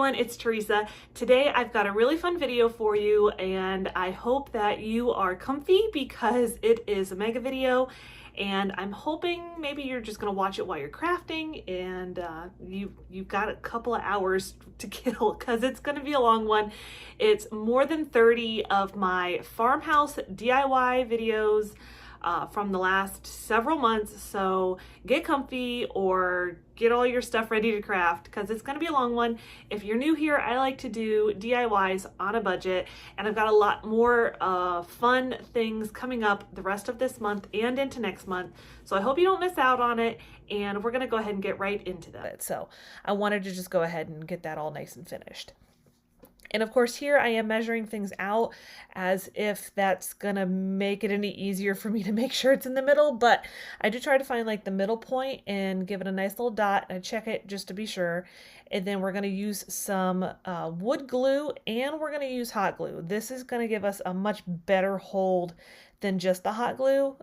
everyone, it's Teresa. Today I've got a really fun video for you and I hope that you are comfy because it is a mega video and I'm hoping maybe you're just gonna watch it while you're crafting and you've got a couple of hours to kill because it's gonna be a long one. It's more than 30 of my farmhouse DIY videos from the last several months, so get comfy or get all your stuff ready to craft because it's going to be a long one. If you're new here, I like to do DIYs on a budget, and I've got a lot more fun things coming up the rest of this month and into next month, so I hope you don't miss out on it, and we're going to go ahead and get right into that. So I wanted to just go ahead and get that all nice and finished. And of course here I am measuring things out as if that's gonna make it any easier for me to make sure it's in the middle, but I do try to find like the middle point and give it a nice little dot and check it just to be sure. And then we're gonna use some wood glue and we're gonna use hot glue. This is gonna give us a much better hold than just the hot glue,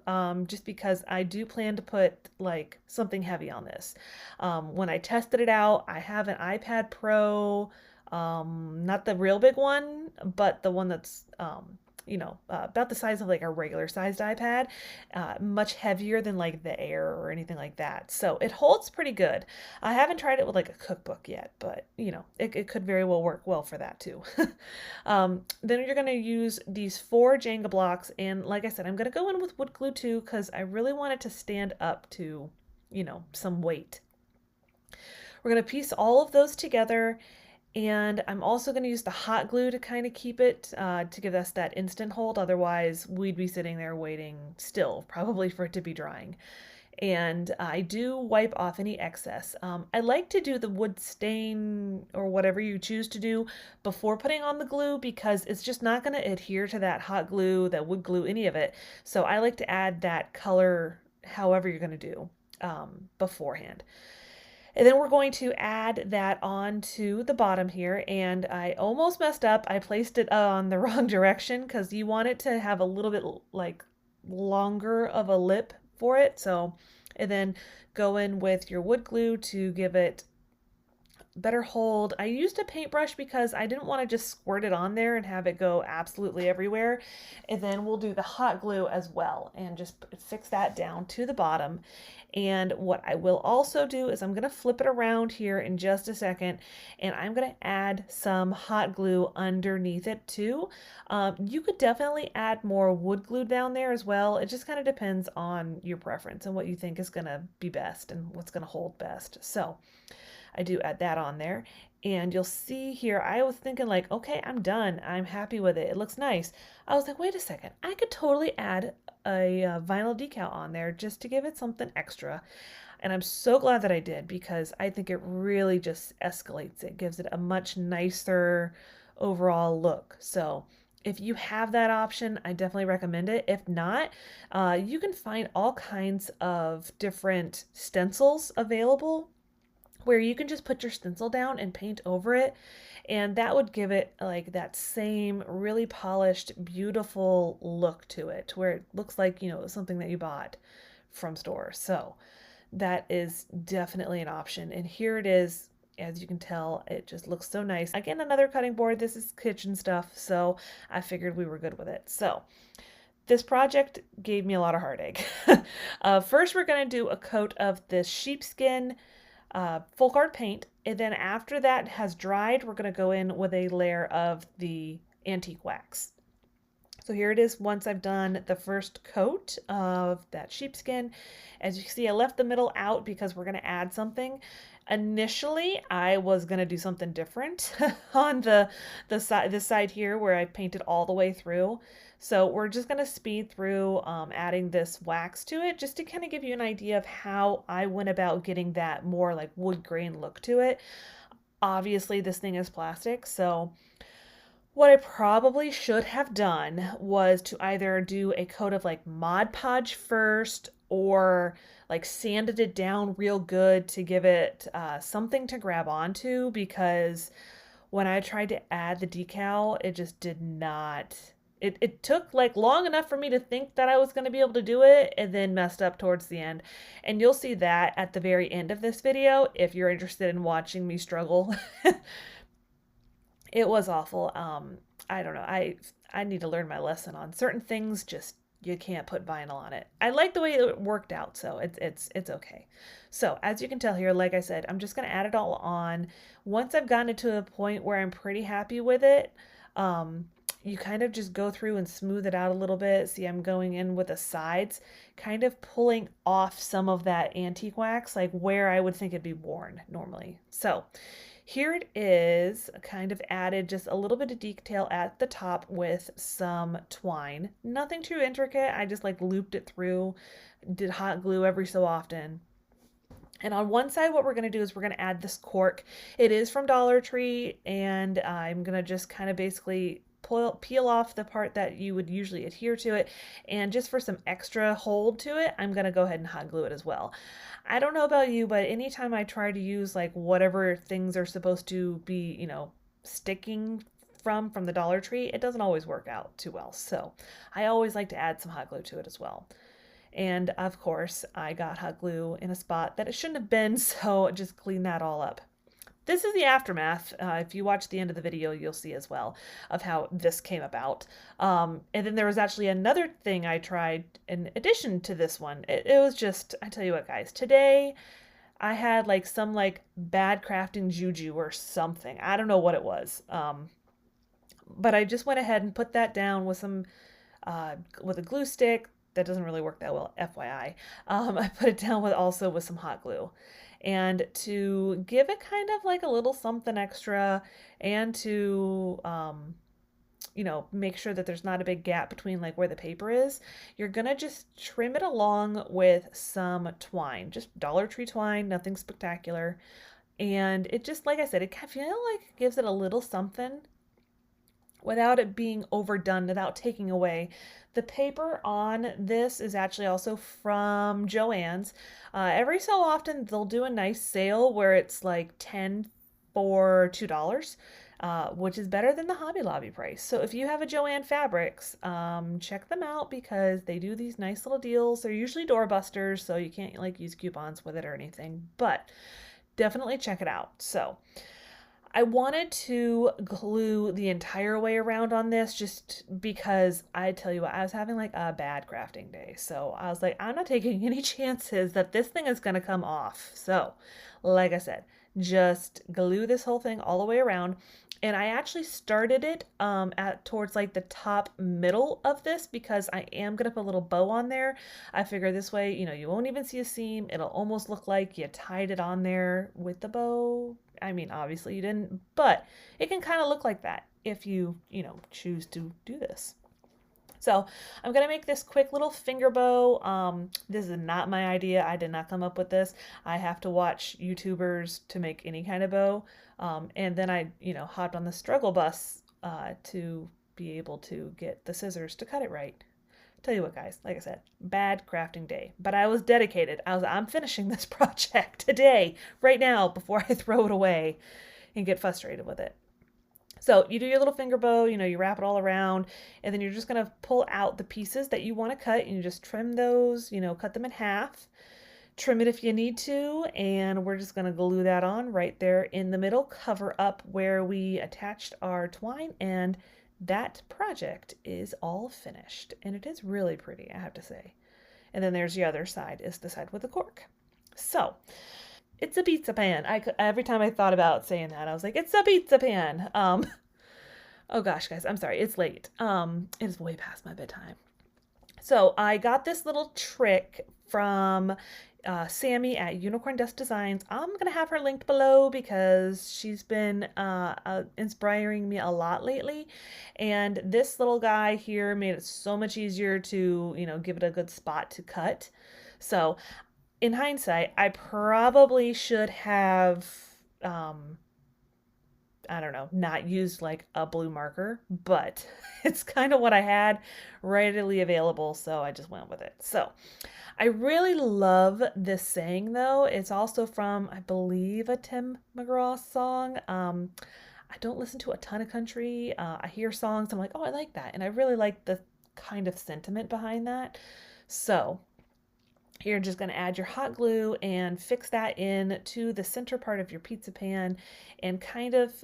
just because I do plan to put like something heavy on this. When I tested it out, I have an iPad Pro, not the real big one, but the one that's, about the size of like a regular sized iPad, much heavier than like the Air or anything like that. So it holds pretty good. I haven't tried it with like a cookbook yet, but it could very well work well for that too. Then you're going to use these 4 Jenga blocks. And like I said, I'm going to go in with wood glue too, because I really want it to stand up to, some weight. We're going to piece all of those together. And I'm also going to use the hot glue to kind of keep it, to give us that instant hold. Otherwise, we'd be sitting there waiting still, probably for it to be drying. And I do wipe off any excess. I like to do the wood stain or whatever you choose to do before putting on the glue because it's just not going to adhere to that hot glue, that wood glue, any of it. So I like to add that color however you're going to do beforehand. And then we're going to add that onto the bottom here, and I almost messed up. I placed it on the wrong direction because you want it to have a little bit like longer of a lip for it. So, and then go in with your wood glue to give it better hold. I used a paintbrush because I didn't want to just squirt it on there and have it go absolutely everywhere. And then we'll do the hot glue as well and just fix that down to the bottom. And what I will also do is I'm going to flip it around here in just a second, and I'm going to add some hot glue underneath it too. You could definitely add more wood glue down there as well. It just kind of depends on your preference and what you think is going to be best and what's going to hold best. So I do add that on there, and you'll see here, I was thinking like, okay, I'm done. I'm happy with it. It looks nice. I was like, wait a second, I could totally add a vinyl decal on there just to give it something extra. And I'm so glad that I did because I think it really just escalates. It gives it a much nicer overall look. So if you have that option, I definitely recommend it. If not, you can find all kinds of different stencils available where you can just put your stencil down and paint over it, and that would give it like that same really polished, beautiful look to it, where it looks like, something that you bought from store. So that is definitely an option. And here it is. As you can tell, it just looks so nice. Again, another cutting board. This is kitchen stuff, so I figured we were good with it. So this project gave me a lot of heartache. First, we're going to do a coat of this sheepskin full card paint, and then after that has dried, we're going to go in with a layer of the antique wax. So here it is once I've done the first coat of that sheepskin. As you can see, I left the middle out because we're going to add something. Initially, I was going to do something different on this side here where I painted all the way through. So we're just going to speed through adding this wax to it just to kind of give you an idea of how I went about getting that more like wood grain look to it. Obviously, this thing is plastic, so what I probably should have done was to either do a coat of like Mod Podge first or like sanded it down real good to give it something to grab onto, because when I tried to add the decal, it just did not. It took like long enough for me to think that I was going to be able to do it, and then messed up towards the end. And you'll see that at the very end of this video if you're interested in watching me struggle. It was awful. I don't know. I need to learn my lesson on certain things. Just you can't put vinyl on it. I like the way it worked out, so it's okay. So as you can tell here, like I said, I'm just gonna add it all on. Once I've gotten it to a point where I'm pretty happy with it, you kind of just go through and smooth it out a little bit. See, I'm going in with the sides, kind of pulling off some of that antique wax, like where I would think it'd be worn normally. So here it is, kind of added just a little bit of detail at the top with some twine. Nothing too intricate. I just like looped it through, did hot glue every so often. And on one side, what we're going to do is we're going to add this cork. It is from Dollar Tree, and I'm going to just kind of basically peel off the part that you would usually adhere to it, and just for some extra hold to it, I'm going to go ahead and hot glue it as well. I don't know about you, but anytime I try to use like whatever things are supposed to be, you know, sticking from the Dollar Tree, it doesn't always work out too well. So I always like to add some hot glue to it as well. And of course, I got hot glue in a spot that it shouldn't have been, so just clean that all up. This is the aftermath. If you watch the end of the video, you'll see as well of how this came about. And then there was actually another thing I tried in addition to this one. It was just, I tell you what, guys, today I had like some like bad crafting juju or something. I don't know what it was. But I just went ahead and put that down with some, with a glue stick. That doesn't really work that well, FYI. I put it down also with some hot glue. And to give it kind of like a little something extra, and to, you know, make sure that there's not a big gap between like where the paper is, you're gonna just trim it along with some twine, just Dollar Tree twine, nothing spectacular. And it just, like I said, it feel like it gives it a little something without it being overdone, without taking away. The paper on this is actually also from Joann's. Every so often they'll do a nice sale where it's like 10 for $2, which is better than the Hobby Lobby price. So if you have a Joann Fabrics, check them out because they do these nice little deals. They're usually doorbusters, so you can't like use coupons with it or anything, but definitely check it out. So I wanted to glue the entire way around on this just because I tell you what, I was having like a bad crafting day. So I was like, I'm not taking any chances that this thing is going to come off. So like I said, just glue this whole thing all the way around. And I actually started it towards like the top middle of this because I am going to put a little bow on there. I figure this way, you know, you won't even see a seam. It'll almost look like you tied it on there with the bow. I mean, obviously you didn't, but it can kind of look like that if you know, choose to do this. So I'm going to make this quick little finger bow. This is not my idea. I did not come up with this. I have to watch YouTubers to make any kind of bow. And then I, you know, hopped on the struggle bus to be able to get the scissors to cut it right. Tell you what, guys, like I said, bad crafting day, but I was dedicated. I'm finishing this project today, right now, before I throw it away and get frustrated with it. So you do your little finger bow, you know, you wrap it all around, and then you're just going to pull out the pieces that you want to cut, and you just trim those, you know, cut them in half, trim it if you need to, and we're just going to glue that on right there in the middle, cover up where we attached our twine, and that project is all finished, and it is really pretty, I have to say. And then there's the other side, is the side with the cork. So it's a pizza pan. Every time I thought about saying that, I was like, it's a pizza pan. Oh gosh, guys, I'm sorry, it's late. It is way past my bedtime. So I got this little trick from Sammy at Unicorn Dust Designs. I'm going to have her linked below because she's been inspiring me a lot lately. And this little guy here made it so much easier to, you know, give it a good spot to cut. So in hindsight, I probably should have, I don't know, not used like a blue marker, but it's kind of what I had readily available, so I just went with it. So I really love this saying though. It's also from, I believe, a Tim McGraw song. I don't listen to a ton of country. I hear songs, I'm like, oh, I like that. And I really like the kind of sentiment behind that. So You're just going to add your hot glue and fix that in to the center part of your pizza pan, and kind of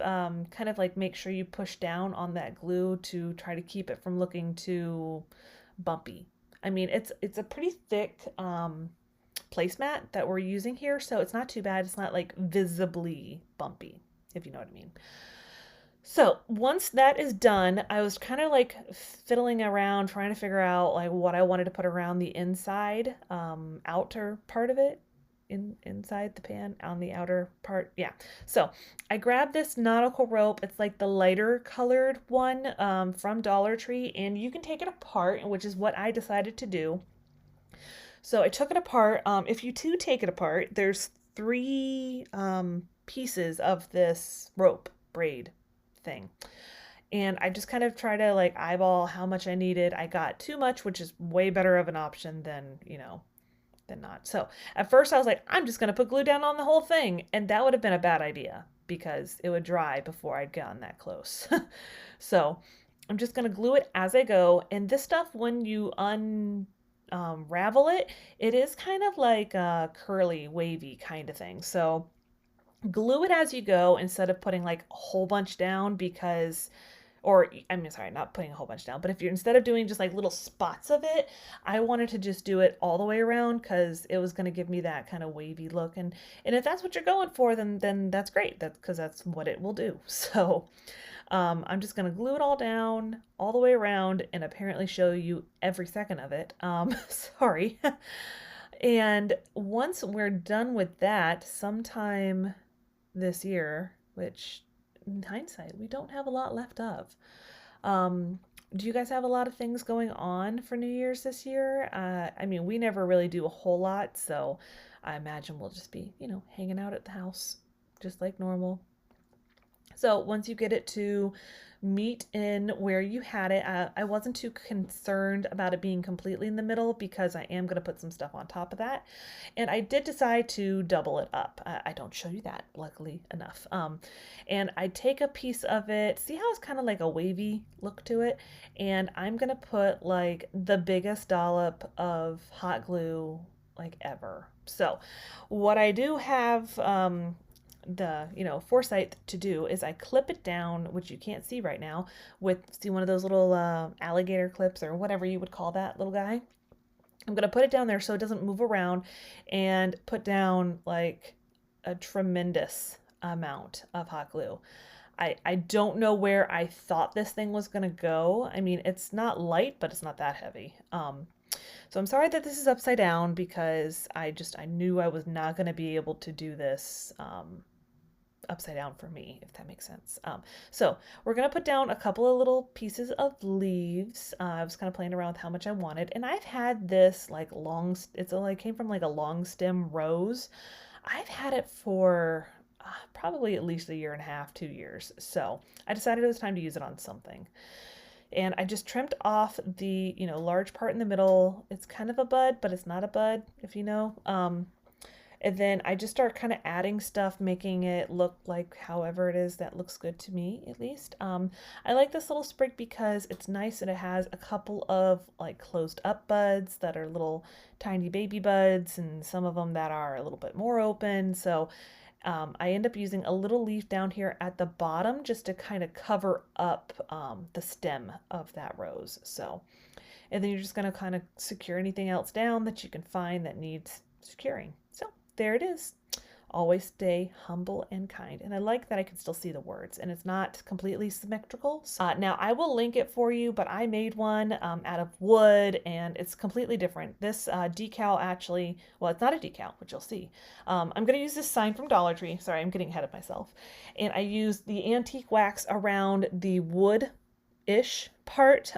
like make sure you push down on that glue to try to keep it from looking too bumpy. I mean, it's a pretty thick placemat that we're using here, so it's not too bad. It's not like visibly bumpy, if you know what I mean. So once that is done, I was kind of like fiddling around trying to figure out like what I wanted to put around the inside, outer part of it, inside the pan on the outer part. Yeah. So I grabbed this nautical rope. It's like the lighter colored one from Dollar Tree, and you can take it apart, which is what I decided to do. So I took it apart. If you do take it apart, there's three pieces of this rope braid thing. And I just kind of try to like eyeball how much I needed. I got too much, which is way better of an option than, than not. So at first I was like, I'm just going to put glue down on the whole thing. And that would have been a bad idea because it would dry before I'd gotten that close. So I'm just going to glue it as I go. And this stuff, when you unravel it, it is kind of like a curly, wavy kind of thing. So glue it as you go instead of putting like a whole bunch down, because, or I mean, sorry, not putting a whole bunch down, but if you're, instead of doing just like little spots of it, I wanted to just do it all the way around because it was going to give me that kind of wavy look. And if that's what you're going for, then that's great. That's because that's what it will do. So I'm just going to glue it all down all the way around and apparently show you every second of it. Sorry. And once we're done with that, sometime this year, which in hindsight, we don't have a lot left of. Do you guys have a lot of things going on for New Year's this year? I mean, we never really do a whole lot, so I imagine we'll just be, hanging out at the house just like normal. So once you get it to meet in where you had it, I wasn't too concerned about it being completely in the middle because I am going to put some stuff on top of that. And I did decide to double it up. I don't show you that, luckily enough. And I take a piece of it, see how it's kind of like a wavy look to it? And I'm going to put like the biggest dollop of hot glue like ever. So what I do have the foresight to do is I clip it down, which you can't see right now, with one of those little alligator clips or whatever you would call that little guy. I'm going to put it down there so it doesn't move around, and put down like a tremendous amount of hot glue. I don't know where I thought this thing was going to go. I mean, it's not light, but it's not that heavy. So I'm sorry that this is upside down because I knew I was not going to be able to do this upside down for me, if that makes sense. So we're going to put down a couple of little pieces of leaves. I was kind of playing around with how much I wanted, and I've had this like came from like a long stem rose. I've had it for probably at least 1.5 years, 2 years. So I decided it was time to use it on something. And I just trimmed off the, large part in the middle. It's kind of a bud, but it's not a bud, if you know. And then I just start kind of adding stuff, making it look like however it is that looks good to me, at least. I like this little sprig because it's nice and it has a couple of like closed up buds that are little tiny baby buds, and some of them that are a little bit more open. So I end up using a little leaf down here at the bottom just to kind of cover up the stem of that rose. So, and then you're just going to kind of secure anything else down that you can find that needs securing. So there it is. Always stay humble and kind. And I like that I can still see the words and it's not completely symmetrical. Now I will link it for you, but I made one out of wood and it's completely different. This decal actually, well, it's not a decal, which you'll see. I'm going to use this sign from Dollar Tree. Sorry, I'm getting ahead of myself. And I used the antique wax around the wood-ish part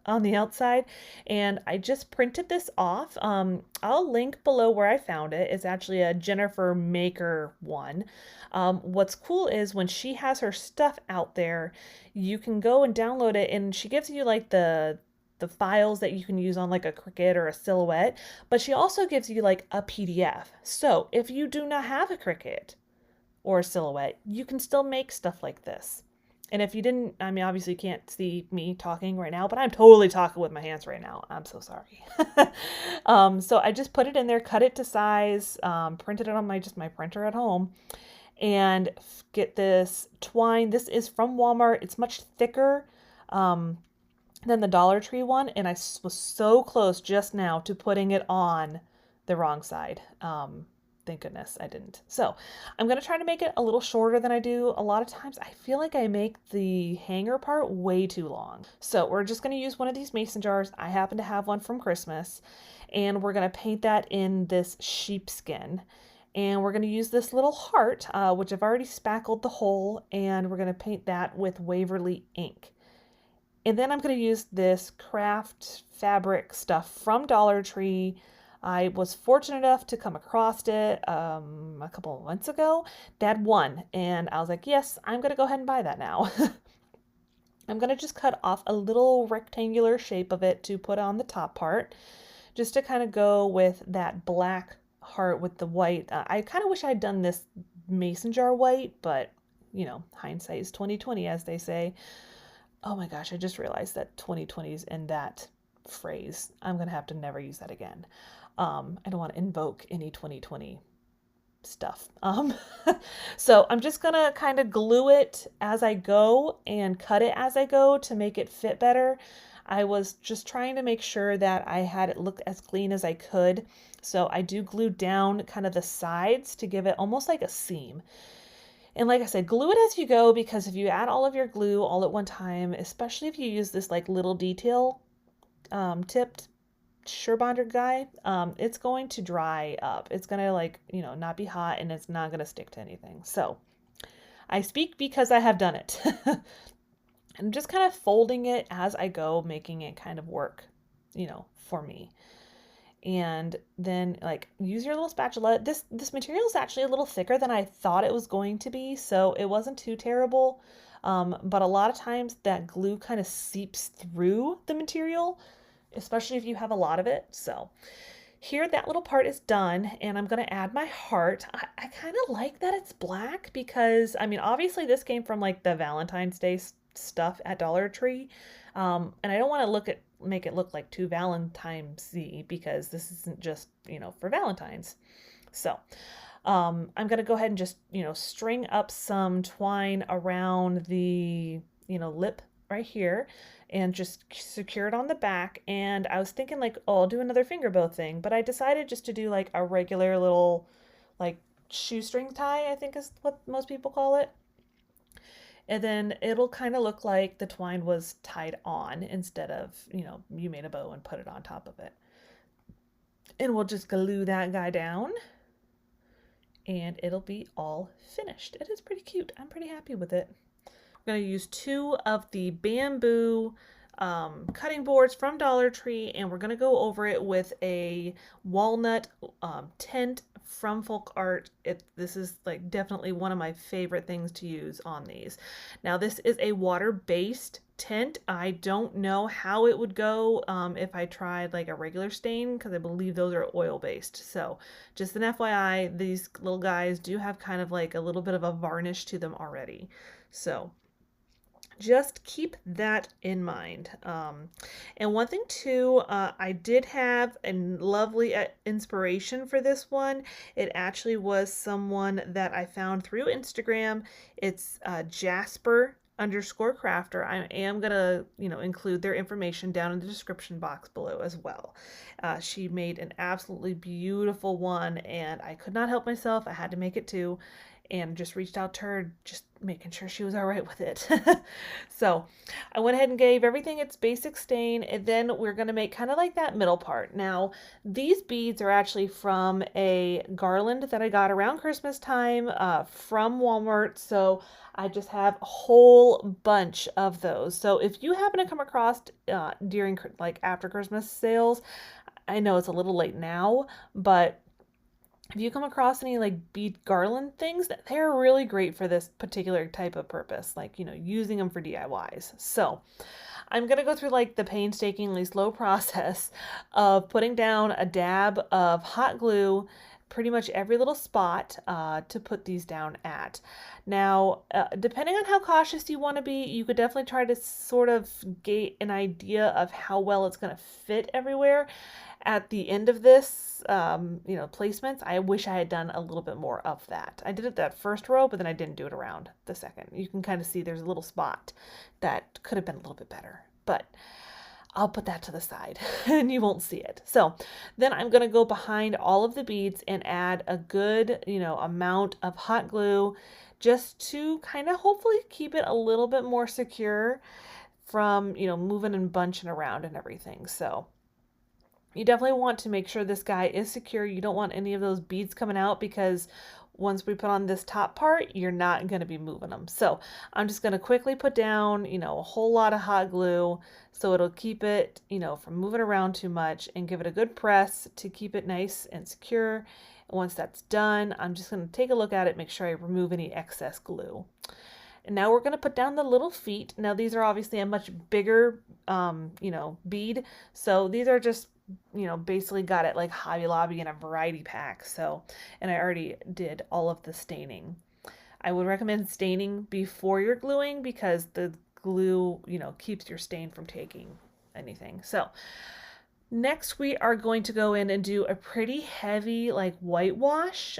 on the outside, and I just printed this off. I'll link below where I found it. It's actually a Jennifer Maker one. What's cool is when she has her stuff out there, you can go and download it, and she gives you like the files that you can use on like a Cricut or a Silhouette, but she also gives you like a PDF. So if you do not have a Cricut or a Silhouette, you can still make stuff like this. And if you didn't, I mean, obviously you can't see me talking right now, but I'm totally talking with my hands right now. I'm so sorry. So I just put it in there, cut it to size, printed it on my printer at home, and get this twine. This is from Walmart. It's much thicker than the Dollar Tree one, and I was so close just now to putting it on the wrong side. Thank goodness I didn't. So I'm going to try to make it a little shorter than I do. A lot of times I feel like I make the hanger part way too long. So we're just going to use one of these mason jars. I happen to have one from Christmas, and we're going to paint that in this sheepskin. And we're going to use this little heart, which I've already spackled the hole, and we're going to paint that with Waverly ink. And then I'm going to use this craft fabric stuff from Dollar Tree. I was fortunate enough to come across it a couple of months ago. They had one, and I was like, yes, I'm going to go ahead and buy that now. I'm going to just cut off a little rectangular shape of it to put on the top part, just to kind of go with that black heart with the white. I kind of wish I'd done this mason jar white, but, you know, hindsight is 20/20, as they say. Oh my gosh, I just realized that 20/20 is in that phrase. I'm going to have to never use that again. I don't want to invoke any 20/20 stuff. So I'm just going to kind of glue it as I go and cut it as I go to make it fit better. I was just trying to make sure that I had it look as clean as I could. So I do glue down kind of the sides to give it almost like a seam. And like I said, glue it as you go, because if you add all of your glue all at one time, especially if you use this like little detail tipped Surebonder guy, it's going to dry up. It's going to, like, you know, not be hot, and it's not going to stick to anything. So I speak because I have done it. I'm just kind of folding it as I go, making it kind of work, you know, for me. And then, like, use your little spatula. This material is actually a little thicker than I thought it was going to be, so it wasn't too terrible. But a lot of times that glue kind of seeps through the material, especially if you have a lot of it. So here, that little part is done, and I'm going to add my heart. I kind of like that it's black because, I mean, obviously this came from like the Valentine's Day stuff at Dollar Tree. And I don't want to make it look like too Valentine's-y, because this isn't just, you know, for Valentine's. So I'm going to go ahead and just, you know, string up some twine around the, you know, lip right here, and just secure it on the back. And I was thinking like, oh, I'll do another finger bow thing, but I decided just to do like a regular little like shoestring tie, I think is what most people call it. And then it'll kind of look like the twine was tied on instead of, you know, you made a bow and put it on top of it. And we'll just glue that guy down, and it'll be all finished. It is pretty cute. I'm pretty happy with it. I'm going to use 2 of the bamboo cutting boards from Dollar Tree, and we're going to go over it with a walnut tint from Folk Art. This is like definitely one of my favorite things to use on these. Now this is a water-based tint. I don't know how it would go if I tried like a regular stain, because I believe those are oil-based. So just an FYI, these little guys do have kind of like a little bit of a varnish to them already. So just keep that in mind. And one thing too, I did have a lovely inspiration for this one. It actually was someone that I found through Instagram. It's Jasper_crafter. I am gonna, you know, include their information down in the description box below as well. She made an absolutely beautiful one, and I could not help myself. I had to make it too, and just reached out to her, just making sure she was all right with it. So I went ahead and gave everything its basic stain, and then we're going to make kind of like that middle part. Now, these beads are actually from a garland that I got around Christmas time from Walmart. So I just have a whole bunch of those. So if you happen to come across during like after Christmas sales, I know it's a little late now, but if you come across any like bead garland things, they're really great for this particular type of purpose, like, you know, using them for DIYs. So I'm going to go through like the painstakingly slow process of putting down a dab of hot glue, pretty much every little spot to put these down at. Now, depending on how cautious you want to be, you could definitely try to sort of get an idea of how well it's going to fit everywhere. At the end of this, placements, I wish I had done a little bit more of that. I did it that first row, but then I didn't do it around the second. You can kind of see there's a little spot that could have been a little bit better, but I'll put that to the side and you won't see it. So then I'm going to go behind all of the beads and add a good, amount of hot glue just to kind of hopefully keep it a little bit more secure from, moving and bunching around and everything. So you definitely want to make sure this guy is secure. You don't want any of those beads coming out, because once we put on this top part, you're not going to be moving them. So I'm just going to quickly put down, a whole lot of hot glue so it'll keep it, from moving around too much, and give it a good press to keep it nice and secure. And once that's done, I'm just going to take a look at it, make sure I remove any excess glue. And now we're going to put down the little feet. Now these are obviously a much bigger, bead. So these are just, basically got it like Hobby Lobby in a variety pack. So, and I already did all of the staining. I would recommend staining before you're gluing, because the glue, keeps your stain from taking anything. So next we are going to go in and do a pretty heavy like whitewash.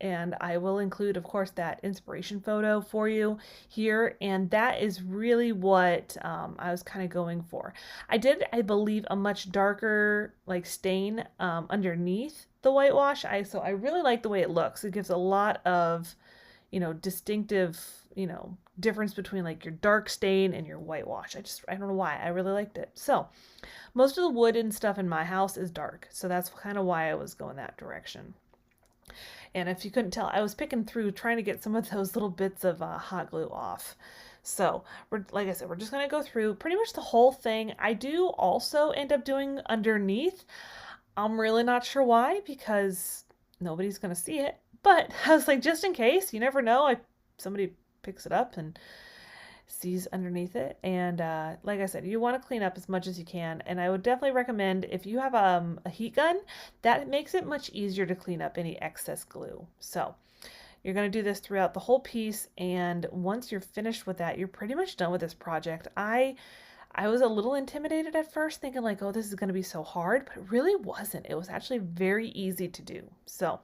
And I will include, of course, that inspiration photo for you here. And that is really what I was kind of going for. I did, I believe, a much darker like stain underneath the whitewash. So I really like the way it looks. It gives a lot of, distinctive, difference between like your dark stain and your whitewash. I don't know why. I really liked it. So most of the wood and stuff in my house is dark. So that's kind of why I was going that direction. And if you couldn't tell, I was picking through trying to get some of those little bits of hot glue off. So like I said, we're just going to go through pretty much the whole thing. I do also end up doing underneath. I'm really not sure why, because nobody's going to see it. But I was like, just in case, you never know. Somebody picks it up and sees underneath it. And like I said, you want to clean up as much as you can. And I would definitely recommend, if you have a heat gun, that makes it much easier to clean up any excess glue. So you're going to do this throughout the whole piece. And once you're finished with that, you're pretty much done with this project. I was a little intimidated at first, thinking like, oh, this is going to be so hard, but it really wasn't. It was actually very easy to do. So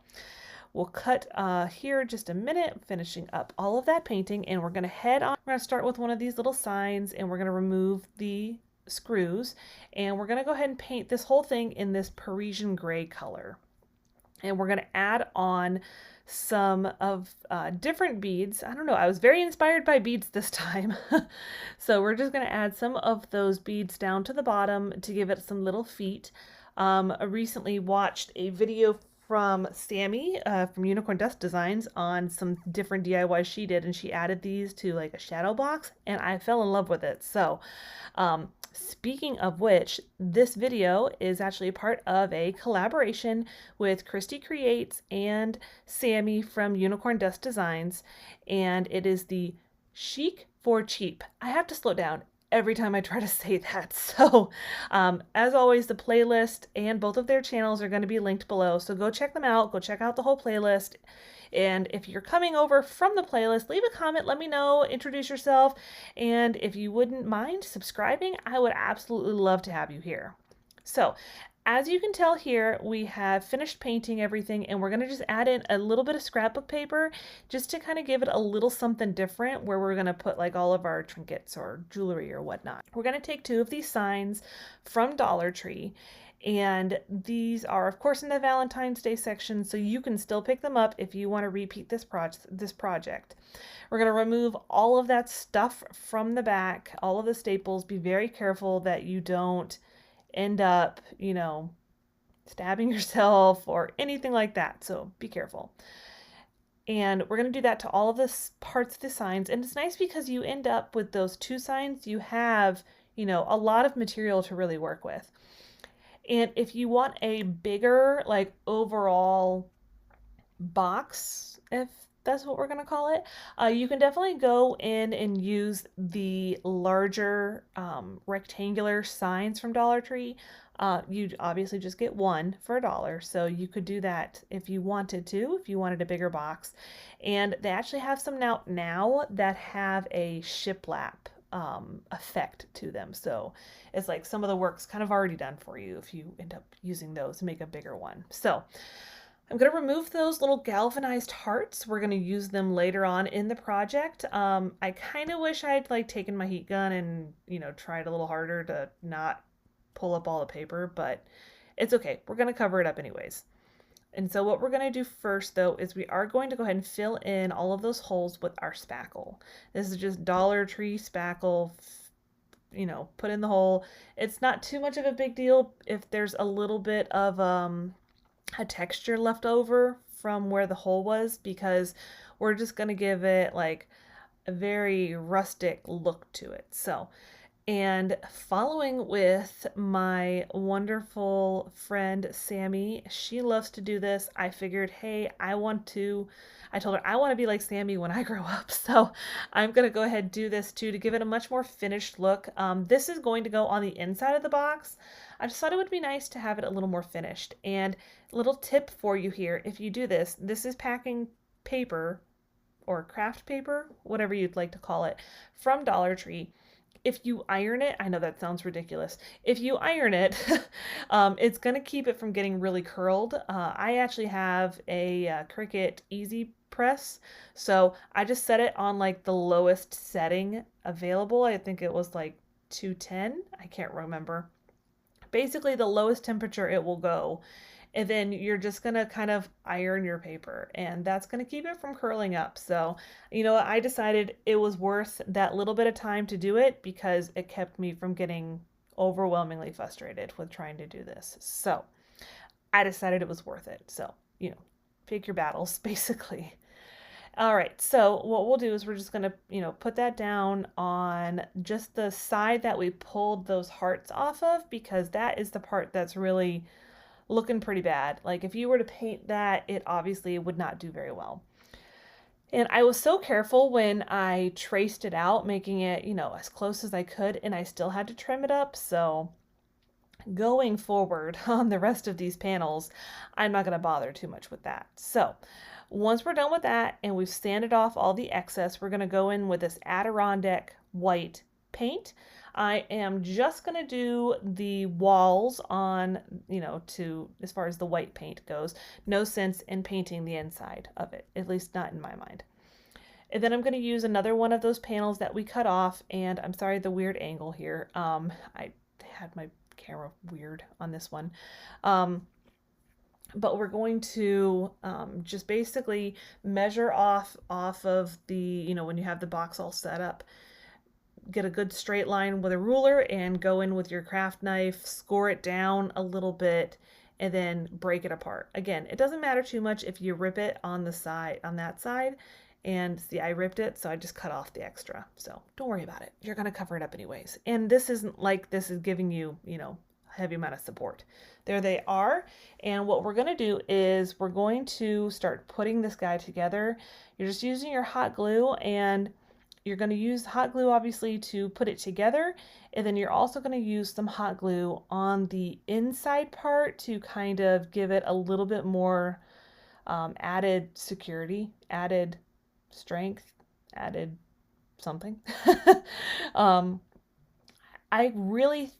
we'll cut here just a minute, finishing up all of that painting, and we're going to head on. We're going to start with one of these little signs, and we're going to remove the screws, and we're going to go ahead and paint this whole thing in this Parisian gray color. And we're going to add on some of different beads. I don't know, I was very inspired by beads this time. So we're just going to add some of those beads down to the bottom to give it some little feet. I recently watched a video from Sammy from Unicorn Dust Designs on some different DIYs she did, and she added these to like a shadow box, and I fell in love with it. So speaking of which, this video is actually a part of a collaboration with Christy Creates and Sammy from Unicorn Dust Designs, and it is the Chic for Cheap. I have to slow down every time I try to say that. So as always, the playlist and both of their channels are going to be linked below. So go check them out. Go check out the whole playlist. And if you're coming over from the playlist, leave a comment, let me know, introduce yourself. And if you wouldn't mind subscribing, I would absolutely love to have you here. So as you can tell here, we have finished painting everything, and we're going to just add in a little bit of scrapbook paper just to kind of give it a little something different, where we're going to put like all of our trinkets or jewelry or whatnot. We're going to take 2 of these signs from Dollar Tree, and these are of course in the Valentine's Day section, so you can still pick them up if you want to repeat this project. We're going to remove all of that stuff from the back, all of the staples. Be very careful that you don't end up, stabbing yourself or anything like that. So be careful. And we're going to do that to all of the parts of the signs. And it's nice because you end up with those 2 signs. You have, a lot of material to really work with. And if you want a bigger, like overall box, if that's what we're going to call it. You can definitely go in and use the larger rectangular signs from Dollar Tree. You obviously just get one for $1, so you could do that if you wanted to, if you wanted a bigger box. And they actually have some now that have a shiplap effect to them. So it's like some of the work's kind of already done for you if you end up using those to make a bigger one. So I'm going to remove those little galvanized hearts. We're going to use them later on in the project. I kind of wish I'd like taken my heat gun and, you know, tried a little harder to not pull up all the paper, but it's okay. We're going to cover it up anyways. And so what we're going to do first, though, is we are going to go ahead and fill in all of those holes with our spackle. This is just Dollar Tree spackle, you know, put in the hole. It's not too much of a big deal if there's a little bit of a texture left over from where the hole was, because we're just going to give it like a very rustic look to it. So, and following with my wonderful friend Sammy, she loves to do this. I figured, hey, I told her I want to be like Sammy when I grow up. So I'm going to go ahead and do this too to give it a much more finished look. This is going to go on the inside of the box. I just thought it would be nice to have it a little more finished. And a little tip for you here, if you do this, this is packing paper or craft paper, whatever you'd like to call it, from Dollar Tree. If you iron it, I know that sounds ridiculous. If you iron it, it's going to keep it from getting really curled. I actually have a Cricut Easy Press, so I just set it on like the lowest setting available. I think it was like 210. I can't remember. Basically, the lowest temperature it will go. And then you're just going to kind of iron your paper, and that's going to keep it from curling up. So, you know, I decided it was worth that little bit of time to do it because it kept me from getting overwhelmingly frustrated with trying to do this. So I decided it was worth it. So, you know, pick your battles, basically. All right, so what we'll do is we're just going to, you know, put that down on just the side that we pulled those hearts off of, because that is the part that's really looking pretty bad. Like if you were to paint that, it obviously would not do very well. And I was so careful when I traced it out, making it, you know, as close as I could, and I still had to trim it up. So going forward on the rest of these panels, I'm not going to bother too much with that. So once we're done with that and we've sanded off all the excess, we're going to go in with this Adirondack white paint. I am just going to do the walls on, you know, to as far as the white paint goes. No sense in painting the inside of it, at least not in my mind. And then I'm going to use another one of those panels that we cut off, and I'm sorry the weird angle here. I had my camera weird on this one. But we're going to just basically measure off of the, you know, when you have the box all set up, get a good straight line with a ruler and go in with your craft knife, score it down a little bit, and then break it apart. Again, it doesn't matter too much if you rip it on the side, on that side. And see, I ripped it, so I just cut off the extra. So don't worry about it. You're going to cover it up anyways. And this isn't like this is giving you, you know, a heavy amount of support. There they are. And what we're going to do is we're going to start putting this guy together. You're just using your hot glue, and you're going to use hot glue obviously to put it together, and then you're also going to use some hot glue on the inside part to kind of give it a little bit more added security, added strength, added something. I really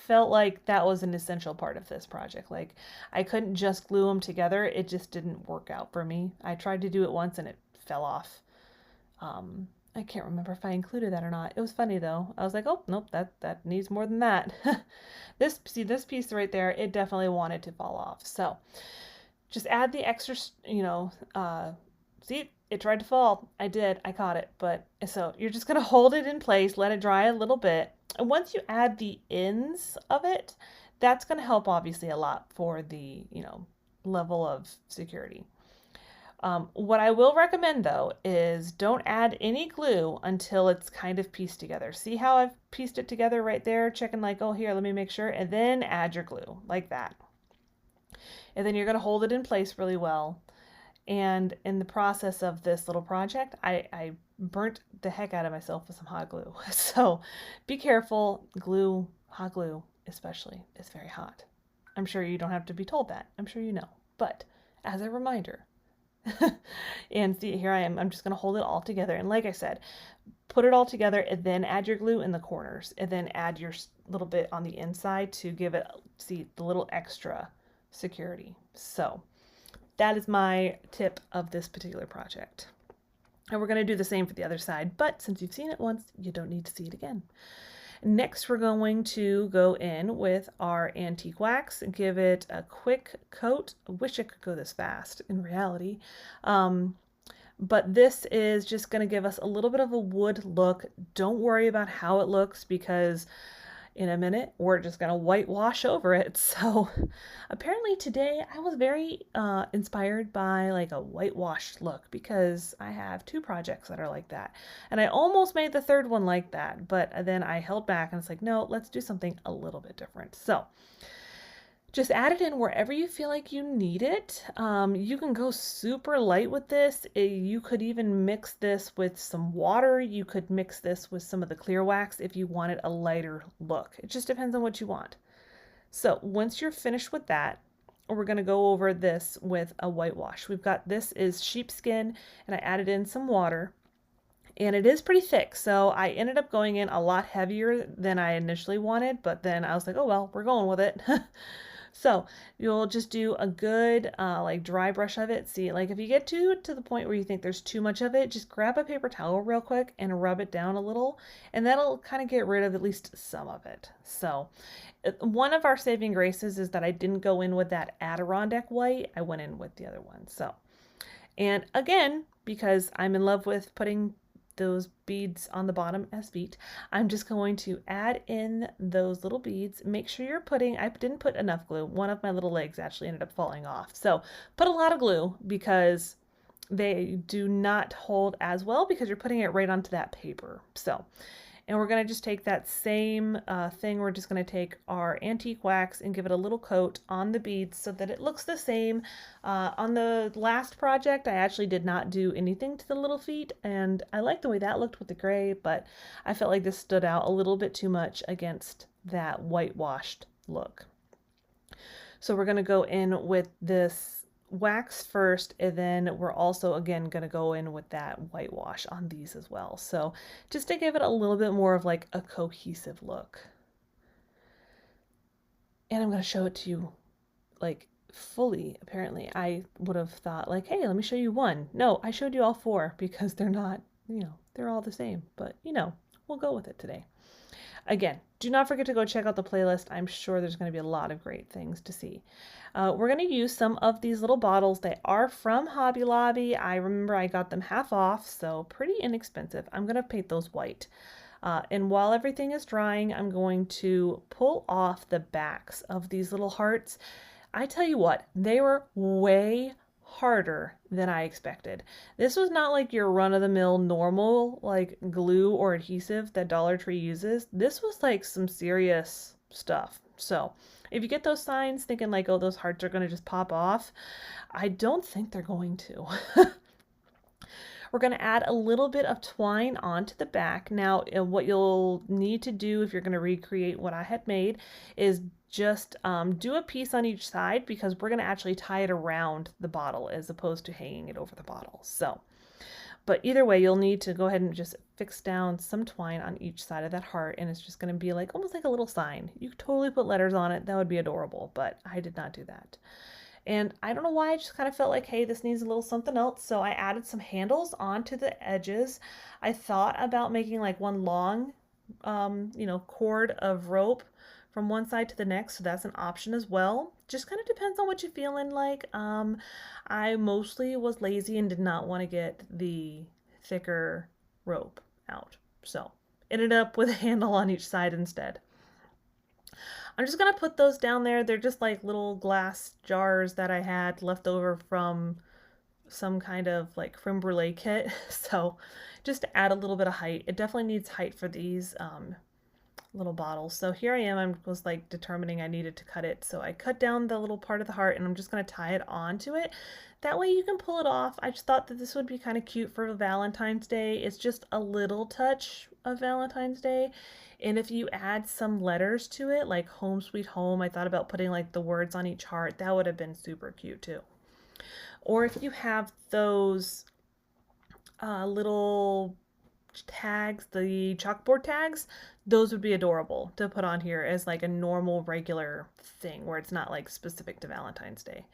felt like that was an essential part of this project. Like I couldn't just glue them together. It just didn't work out for me. I tried to do it once and it fell off. I can't remember if I included that or not. It was funny though. I was like, oh, nope, that needs more than that. This piece right there, it definitely wanted to fall off. So just add the extra, you know, see, it tried to fall. I did, I caught it. But so you're just going to hold it in place, let it dry a little bit. And once you add the ends of it, that's going to help obviously a lot for the, you know, level of security. What I will recommend though is don't add any glue until it's kind of pieced together. See how I've pieced it together right there, checking like, oh here, let me make sure, and then add your glue like that. And then you're going to hold it in place really well. And in the process of this little project, I burnt the heck out of myself with some hot glue. So be careful. Glue, hot glue especially, is very hot. I'm sure you don't have to be told that. I'm sure you know. But as a reminder, and see, here I am. I'm just going to hold it all together. And like I said, put it all together and then add your glue in the corners and then add your little bit on the inside to give it, see, the little extra security. So that is my tip of this particular project. And we're going to do the same for the other side, but since you've seen it once, you don't need to see it again. Next, we're going to go in with our antique wax and give it a quick coat. I wish it could go this fast in reality. But this is just going to give us a little bit of a wood look. Don't worry about how it looks because in a minute we're just going to whitewash over it. So apparently today I was very inspired by like a whitewashed look because I have 2 projects that are like that, and I almost made the 3rd one like that, but then I held back and it's like, no, let's do something a little bit different. So just add it in wherever you feel like you need it. You can go super light with this. You could even mix this with some water. You could mix this with some of the clear wax if you wanted a lighter look. It just depends on what you want. So once you're finished with that, we're going to go over this with a whitewash. We've got, this is sheepskin, and I added in some water. And it is pretty thick, so I ended up going in a lot heavier than I initially wanted, but then I was like, oh well, we're going with it. So you'll just do a good like dry brush of it. See, like if you get to the point where you think there's too much of it, just grab a paper towel real quick and rub it down a little, and that'll kind of get rid of at least some of it. So one of our saving graces is that I didn't go in with that Adirondack white. I went in with the other one. So, and again, because I'm in love with putting those beads on the bottom as feet, I'm just going to add in those little beads. Make sure you're putting, I didn't put enough glue. One of my little legs actually ended up falling off. So put a lot of glue because they do not hold as well because you're putting it right onto that paper. So, and we're going to just take that same thing. We're just going to take our antique wax and give it a little coat on the beads so that it looks the same. On the last project, I actually did not do anything to the little feet, and I like the way that looked with the gray, but I felt like this stood out a little bit too much against that whitewashed look. So we're going to go in with this wax first, and then we're also again going to go in with that whitewash on these as well, so just to give it a little bit more of like a cohesive look. And I'm going to show it to you like fully. Apparently I would have thought like, hey, let me show you one. No, I showed you all 4 because they're not, you know, they're all the same, but you know, we'll go with it today. Again, do not forget to go check out the playlist. I'm sure there's going to be a lot of great things to see. We're going to use some of these little bottles. They are from Hobby Lobby. I remember I got them half off, so pretty inexpensive. I'm going to paint those white. And while everything is drying, I'm going to pull off the backs of these little hearts. I tell you what, they were way harder than I expected. This was not like your run-of-the-mill normal like glue or adhesive that Dollar Tree uses. This was like some serious stuff. So if you get those signs thinking like, oh, those hearts are going to just pop off, I don't think they're going to. We're going to add a little bit of twine onto the back. Now, what you'll need to do if you're going to recreate what I had made is just do a piece on each side, because we're going to actually tie it around the bottle as opposed to hanging it over the bottle. So, but either way, you'll need to go ahead and just fix down some twine on each side of that heart, and it's just going to be like almost like a little sign. You could totally put letters on it. That would be adorable, but I did not do that. And I don't know why, I just kind of felt like, hey, this needs a little something else. So I added some handles onto the edges. I thought about making like one long, you know, cord of rope from one side to the next. So that's an option as well. Just kind of depends on what you're feeling like. I mostly was lazy and did not want to get the thicker rope out. So ended up with a handle on each side instead. I'm just going to put those down there. They're just like little glass jars that I had left over from some kind of like creme brulee kit. So just to add a little bit of height. It definitely needs height for these little bottle. So here I am, I was like determining I needed to cut it. So I cut down the little part of the heart and I'm just going to tie it onto it. That way you can pull it off. I just thought that this would be kind of cute for Valentine's Day. It's just a little touch of Valentine's Day. And if you add some letters to it, like Home Sweet Home, I thought about putting like the words on each heart. That would have been super cute too. Or if you have those little tags, the chalkboard tags, those would be adorable to put on here as like a normal regular thing where it's not like specific to Valentine's Day.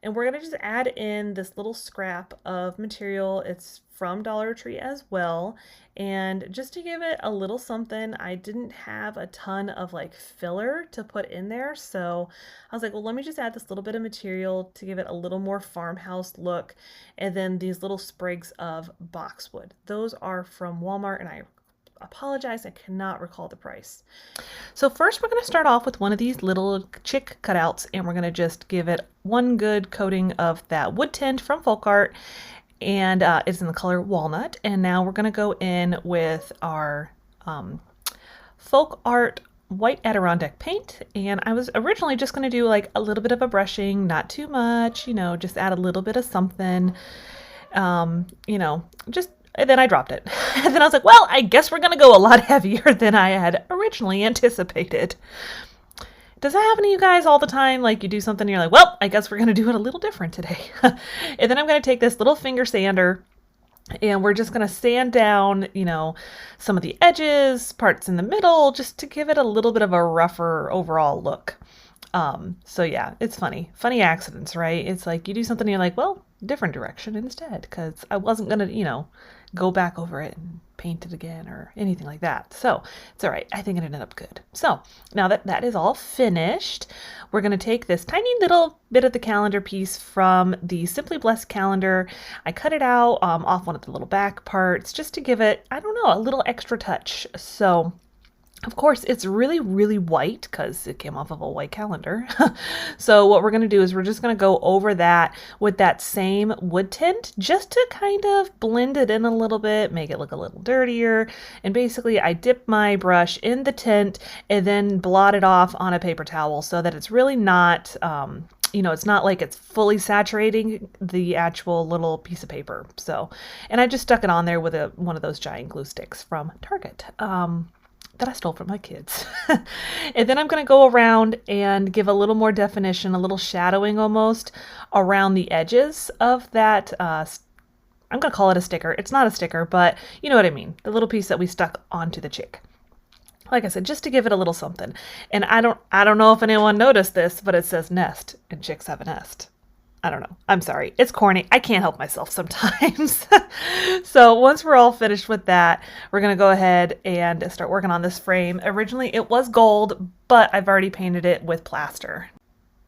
And we're going to just add in this little scrap of material. It's from Dollar Tree as well. And just to give it a little something, I didn't have a ton of like filler to put in there. So I was like, well, let me just add this little bit of material to give it a little more farmhouse look. And then these little sprigs of boxwood. Those are from Walmart, and I apologize, I cannot recall the price. So first we're going to start off with one of these little chick cutouts, and we're going to just give it one good coating of that wood tint from Folk Art, and it's in the color Walnut. And now we're going to go in with our Folk Art white Adirondack paint, and I was originally just going to do like a little bit of a brushing, not too much, you know, just add a little bit of something, you know, just. And then I dropped it. And then I was like, well, I guess we're going to go a lot heavier than I had originally anticipated. Does that happen to you guys all the time? Like you do something and you're like, well, I guess we're going to do it a little different today. And then I'm going to take this little finger sander and we're just going to sand down, you know, some of the edges, parts in the middle, just to give it a little bit of a rougher overall look. So yeah, it's funny accidents, right? It's like you do something and you're like, well, different direction instead, because I wasn't going to, you know, go back over it and paint it again or anything like that. So it's all right. I think it ended up good. So now that that is all finished, we're going to take this tiny little bit of the calendar piece from the Simply Blessed calendar. I cut it out off one of the little back parts just to give it, I don't know, a little extra touch. So of course, it's really, really white because it came off of a white calendar. So what we're going to do is we're just going to go over that with that same wood tint just to kind of blend it in a little bit, make it look a little dirtier. And basically, I dip my brush in the tint and then blot it off on a paper towel so that it's really not, you know, it's not like it's fully saturating the actual little piece of paper. So, and I just stuck it on there with one of those giant glue sticks from Target. That I stole from my kids. And then I'm going to go around and give a little more definition, a little shadowing almost around the edges of that. I'm going to call it a sticker. It's not a sticker, but you know what I mean. The little piece that we stuck onto the chick. Like I said, just to give it a little something. And I don't know if anyone noticed this, but it says nest and chicks have a nest. I don't know. I'm sorry. It's corny. I can't help myself sometimes. So once we're all finished with that, we're going to go ahead and start working on this frame. Originally it was gold, but I've already painted it with plaster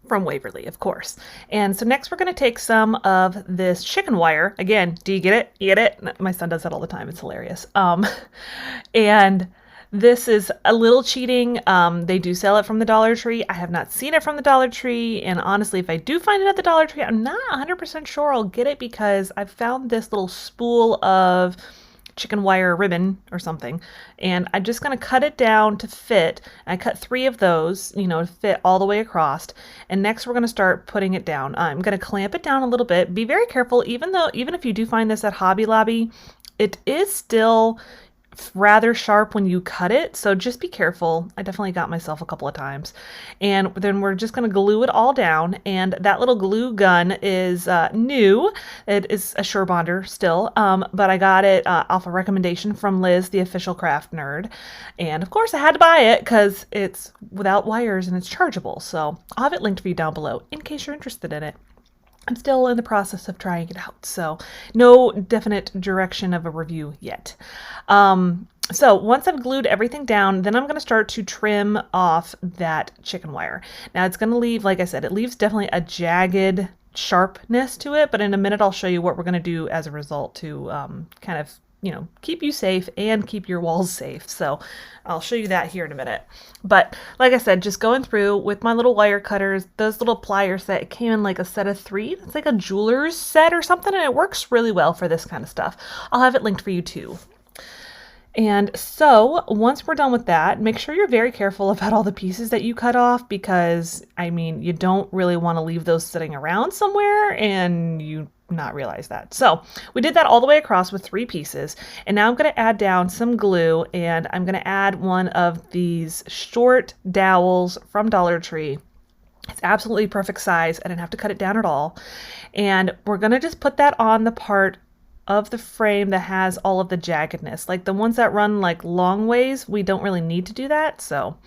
from Waverly, of course. And so next we're going to take some of this chicken wire. Again, do you get it? You get it? My son does that all the time. It's hilarious. And this is a little cheating. They do sell it from the Dollar Tree. I have not seen it from the Dollar Tree. And honestly, if I do find it at the Dollar Tree, I'm not 100% sure I'll get it because I've found this little spool of chicken wire ribbon or something. And I'm just going to cut it down to fit. I cut 3 of those, you know, to fit all the way across. And next we're going to start putting it down. I'm going to clamp it down a little bit. Be very careful, even if you do find this at Hobby Lobby, it is still rather sharp when you cut it, so just be careful. I definitely got myself a couple of times. And then we're just going to glue it all down, and that little glue gun is new. It is a Sure Bonder still, but I got it off a recommendation from Liz, the official craft nerd, and of course I had to buy it because it's without wires and it's chargeable, so I'll have it linked for you down below in case you're interested in it. I'm still in the process of trying it out, so no definite direction of a review yet. So once I've glued everything down, then I'm going to start to trim off that chicken wire. Now it's going to leave, like I said, it leaves definitely a jagged sharpness to it, but in a minute I'll show you what we're going to do as a result to kind of, you know, keep you safe and keep your walls safe. So I'll show you that here in a minute. But like I said, just going through with my little wire cutters, those little pliers that came in like a set of 3. It's like a jeweler's set or something, and it works really well for this kind of stuff. I'll have it linked for you too. And so once we're done with that, make sure you're very careful about all the pieces that you cut off because, I mean, you don't really want to leave those sitting around somewhere and you not realize that. So we did that all the way across with 3 pieces. And now I'm going to add down some glue and I'm going to add one of these short dowels from Dollar Tree. It's absolutely perfect size. I didn't have to cut it down at all. And we're going to just put that on the part of the frame that has all of the jaggedness. Like the ones that run like long ways, we don't really need to do that. So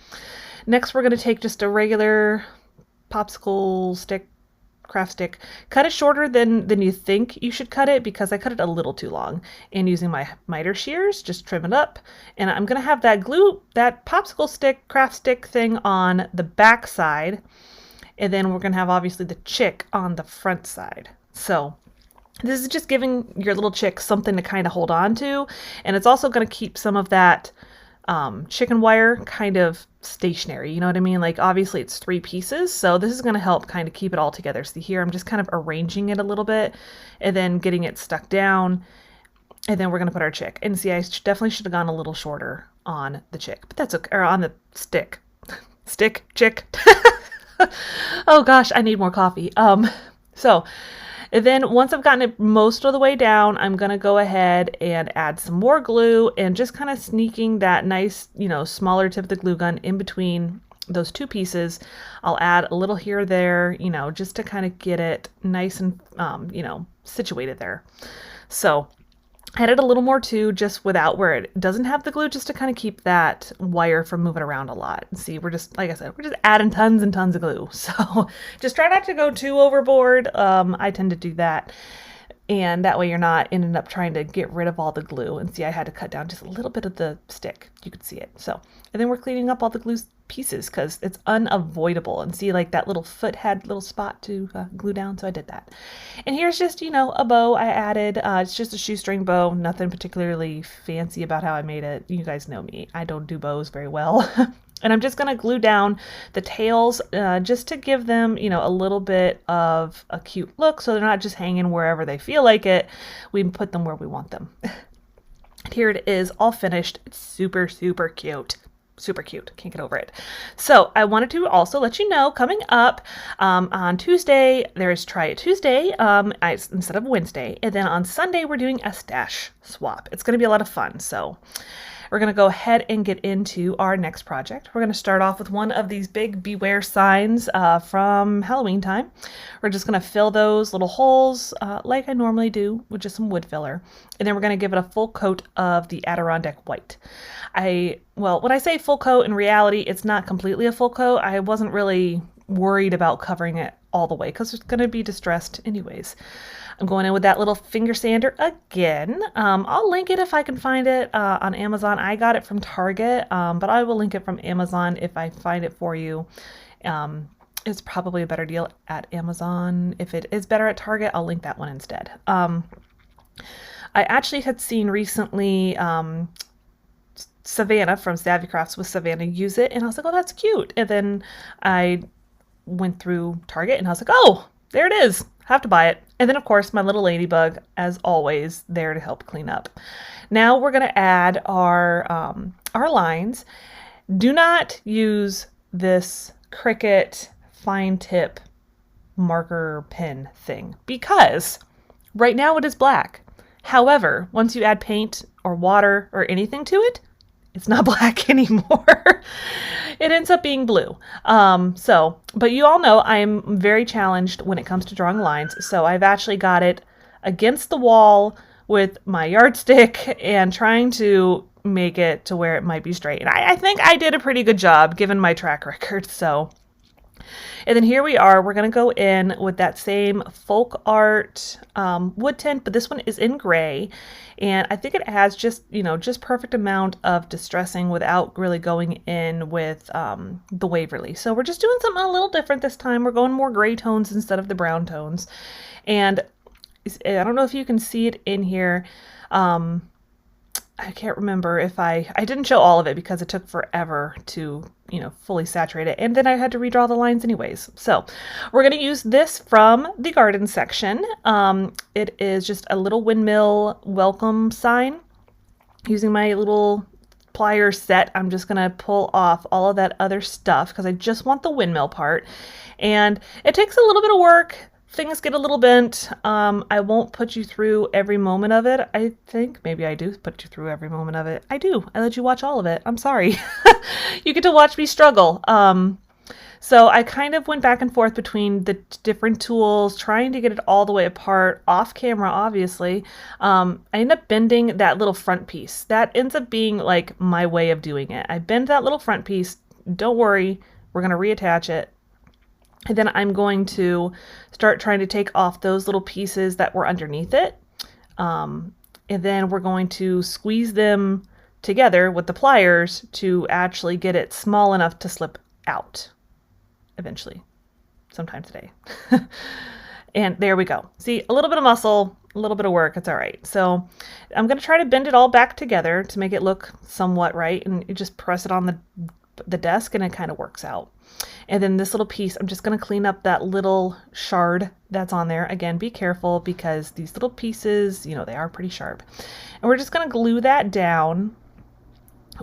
next we're going to take just a regular popsicle stick, craft stick, cut it shorter than you think you should cut it because I cut it a little too long, and using my miter shears, just trim it up. And I'm going to have that glue, that popsicle stick, craft stick thing on the back side. And then we're going to have obviously the chick on the front side. So this is just giving your little chick something to kind of hold on to. And it's also going to keep some of that chicken wire kind of stationary. You know what I mean? Like obviously it's 3 pieces. So this is going to help kind of keep it all together. See here, I'm just kind of arranging it a little bit and then getting it stuck down. And then we're going to put our chick. And see, I definitely should have gone a little shorter on the chick, but that's okay. Or on the stick. Stick, chick. Oh gosh, I need more coffee. So then once I've gotten it most of the way down, I'm going to go ahead and add some more glue and just kind of sneaking that nice, you know, smaller tip of the glue gun in between those 2 pieces. I'll add a little here or there, you know, just to kind of get it nice and, you know, situated there. So I added a little more too, just without where it doesn't have the glue, just to kind of keep that wire from moving around a lot. See, we're just, like I said, we're just adding tons and tons of glue. So just try not to go too overboard. I tend to do that. And that way you're not ending up trying to get rid of all the glue. And see, I had to cut down just a little bit of the stick. You could see it. So, and then we're cleaning up all the glue pieces because it's unavoidable. And see, like that little foot had a little spot to glue down. So I did that. And here's just, you know, a bow I added. It's just a shoestring bow. Nothing particularly fancy about how I made it. You guys know me. I don't do bows very well. And I'm just going to glue down the tails just to give them, you know, a little bit of a cute look so they're not just hanging wherever they feel like it. We put them where we want them. Here it is, all finished. It's super, super cute. Super cute. Can't get over it. So I wanted to also let you know, coming up on Tuesday, there's Try It Tuesday instead of Wednesday. And then on Sunday, we're doing a stash swap. It's going to be a lot of fun. So we're going to go ahead and get into our next project. We're going to start off with one of these big beware signs from Halloween time. We're just going to fill those little holes like I normally do with just some wood filler. And then we're going to give it a full coat of the Adirondack white. Well, when I say full coat, in reality, it's not completely a full coat. I wasn't really worried about covering it all the way because it's going to be distressed anyways. I'm going in with that little finger sander again. I'll link it if I can find it on Amazon. I got it from Target, but I will link it from Amazon if I find it for you. It's probably a better deal at Amazon. If it is better at Target, I'll link that one instead. I actually had seen recently Savannah from Savvy Crafts with Savannah use it, and I was like, oh, that's cute. And then I went through Target and I was like, oh, there it is. Have to buy it. And then of course my little Ladybug, as always, there to help clean up. Now we're going to add our lines. Do not use this Cricut fine tip marker pen thing because right now it is black. However, once you add paint or water or anything to it, it's not black anymore. It ends up being blue. But you all know I'm very challenged when it comes to drawing lines. So I've actually got it against the wall with my yardstick and trying to make it to where it might be straight. And I think I did a pretty good job given my track record. So, and then here we are, we're going to go in with that same folk art wood tint, but this one is in gray. And I think it has just, you know, just perfect amount of distressing without really going in with the Waverly. So we're just doing something a little different this time. We're going more gray tones instead of the brown tones. And I don't know if you can see it in here. I can't remember if I didn't show all of it because it took forever to, you know, fully saturate it. And then I had to redraw the lines anyways. So we're going to use this from the garden section. It is just a little windmill welcome sign. using my little pliers set, I'm just going to pull off all of that other stuff because I just want the windmill part. And it takes a little bit of work. Things get a little bent. I won't put you through every moment of it. I think maybe I do put you through every moment of it. I do. I let you watch all of it. I'm sorry. You get to watch me struggle. So I kind of went back and forth between the different tools, trying to get it all the way apart, off camera, obviously. I ended up bending that little front piece. That ends up being like my way of doing it. I bend that little front piece. Don't worry, we're going to reattach it. And then I'm going to start trying to take off those little pieces that were underneath it. And then we're going to squeeze them together with the pliers to actually get it small enough to slip out. Eventually, sometime today. And there we go. See, a little bit of muscle, a little bit of work, it's all right. So I'm going to try to bend it all back together to make it look somewhat right, and you just press it on the desk and it kind of works out. And then this little piece, I'm just going to clean up that little shard that's on there. Again, be careful because these little pieces, you know, they are pretty sharp. And we're just going to glue that down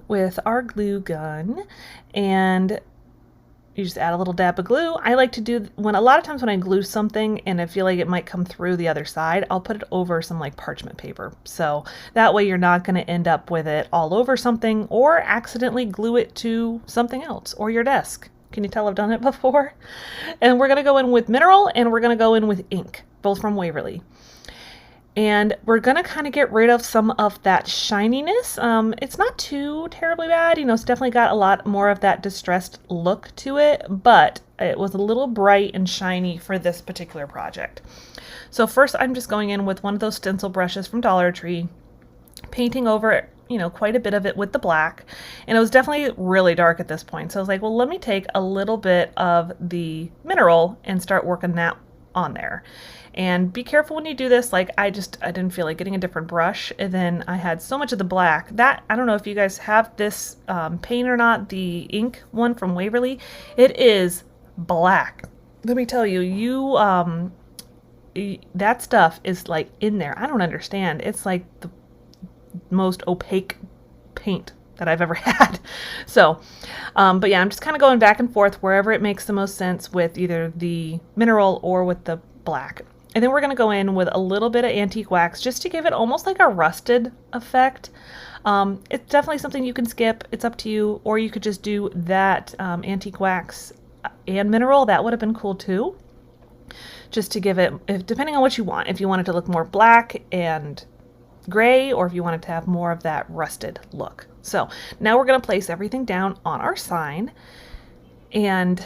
with our glue gun, and you just add a little dab of glue. I like to do, a lot of times when I glue something and I feel like it might come through the other side, I'll put it over some like parchment paper. So that way you're not going to end up with it all over something or accidentally glue it to something else or your desk. Can you tell I've done it before? And we're going to go in with mineral and we're going to go in with ink, both from Waverly. And we're going to kind of get rid of some of that shininess. It's not too terribly bad. You know, it's definitely got a lot more of that distressed look to it, but it was a little bright and shiny for this particular project. So first I'm just going in with one of those stencil brushes from Dollar Tree, painting over, you know, quite a bit of it with the black. And it was definitely really dark at this point. So I was like, well, let me take a little bit of the mineral and start working that on there. And be careful when you do this. Like I didn't feel like getting a different brush, and then I had so much of the black that I don't know if you guys have this paint or not, the ink one from Waverly. It is black. Let me tell you, that stuff is like in there. I don't understand. It's like the most opaque paint that I've ever had. So, but yeah, I'm just kind of going back and forth wherever it makes the most sense with either the mineral or with the black. And then we're going to go in with a little bit of antique wax just to give it almost like a rusted effect. It's definitely something you can skip. It's up to you. Or you could just do that antique wax and mineral. That would have been cool too. Just to give it, depending on what you want. If you want it to look more black and gray, or if you want it to have more of that rusted look. So now we're going to place everything down on our sign. And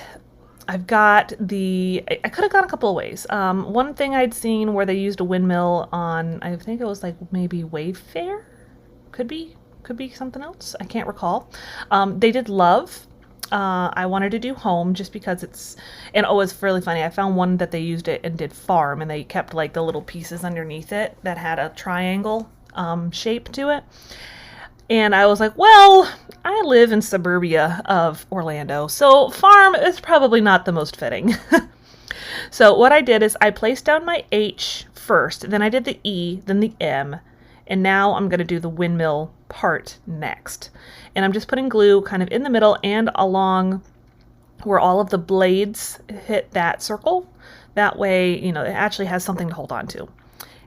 I've got I could have gone a couple of ways. One thing I'd seen where they used a windmill on, I think it was like maybe Wayfair? Could be something else. I can't recall. They did Love. I wanted to do Home just because it's really funny. I found one that they used it and did Farm, and they kept like the little pieces underneath it that had a triangle shape to it. And I was like, well, I live in suburbia of Orlando, so farm is probably not the most fitting. So what I did is I placed down my H first, then I did the E, then the M, and now I'm going to do the windmill part next. And I'm just putting glue kind of in the middle and along where all of the blades hit that circle. That way, you know, it actually has something to hold on to.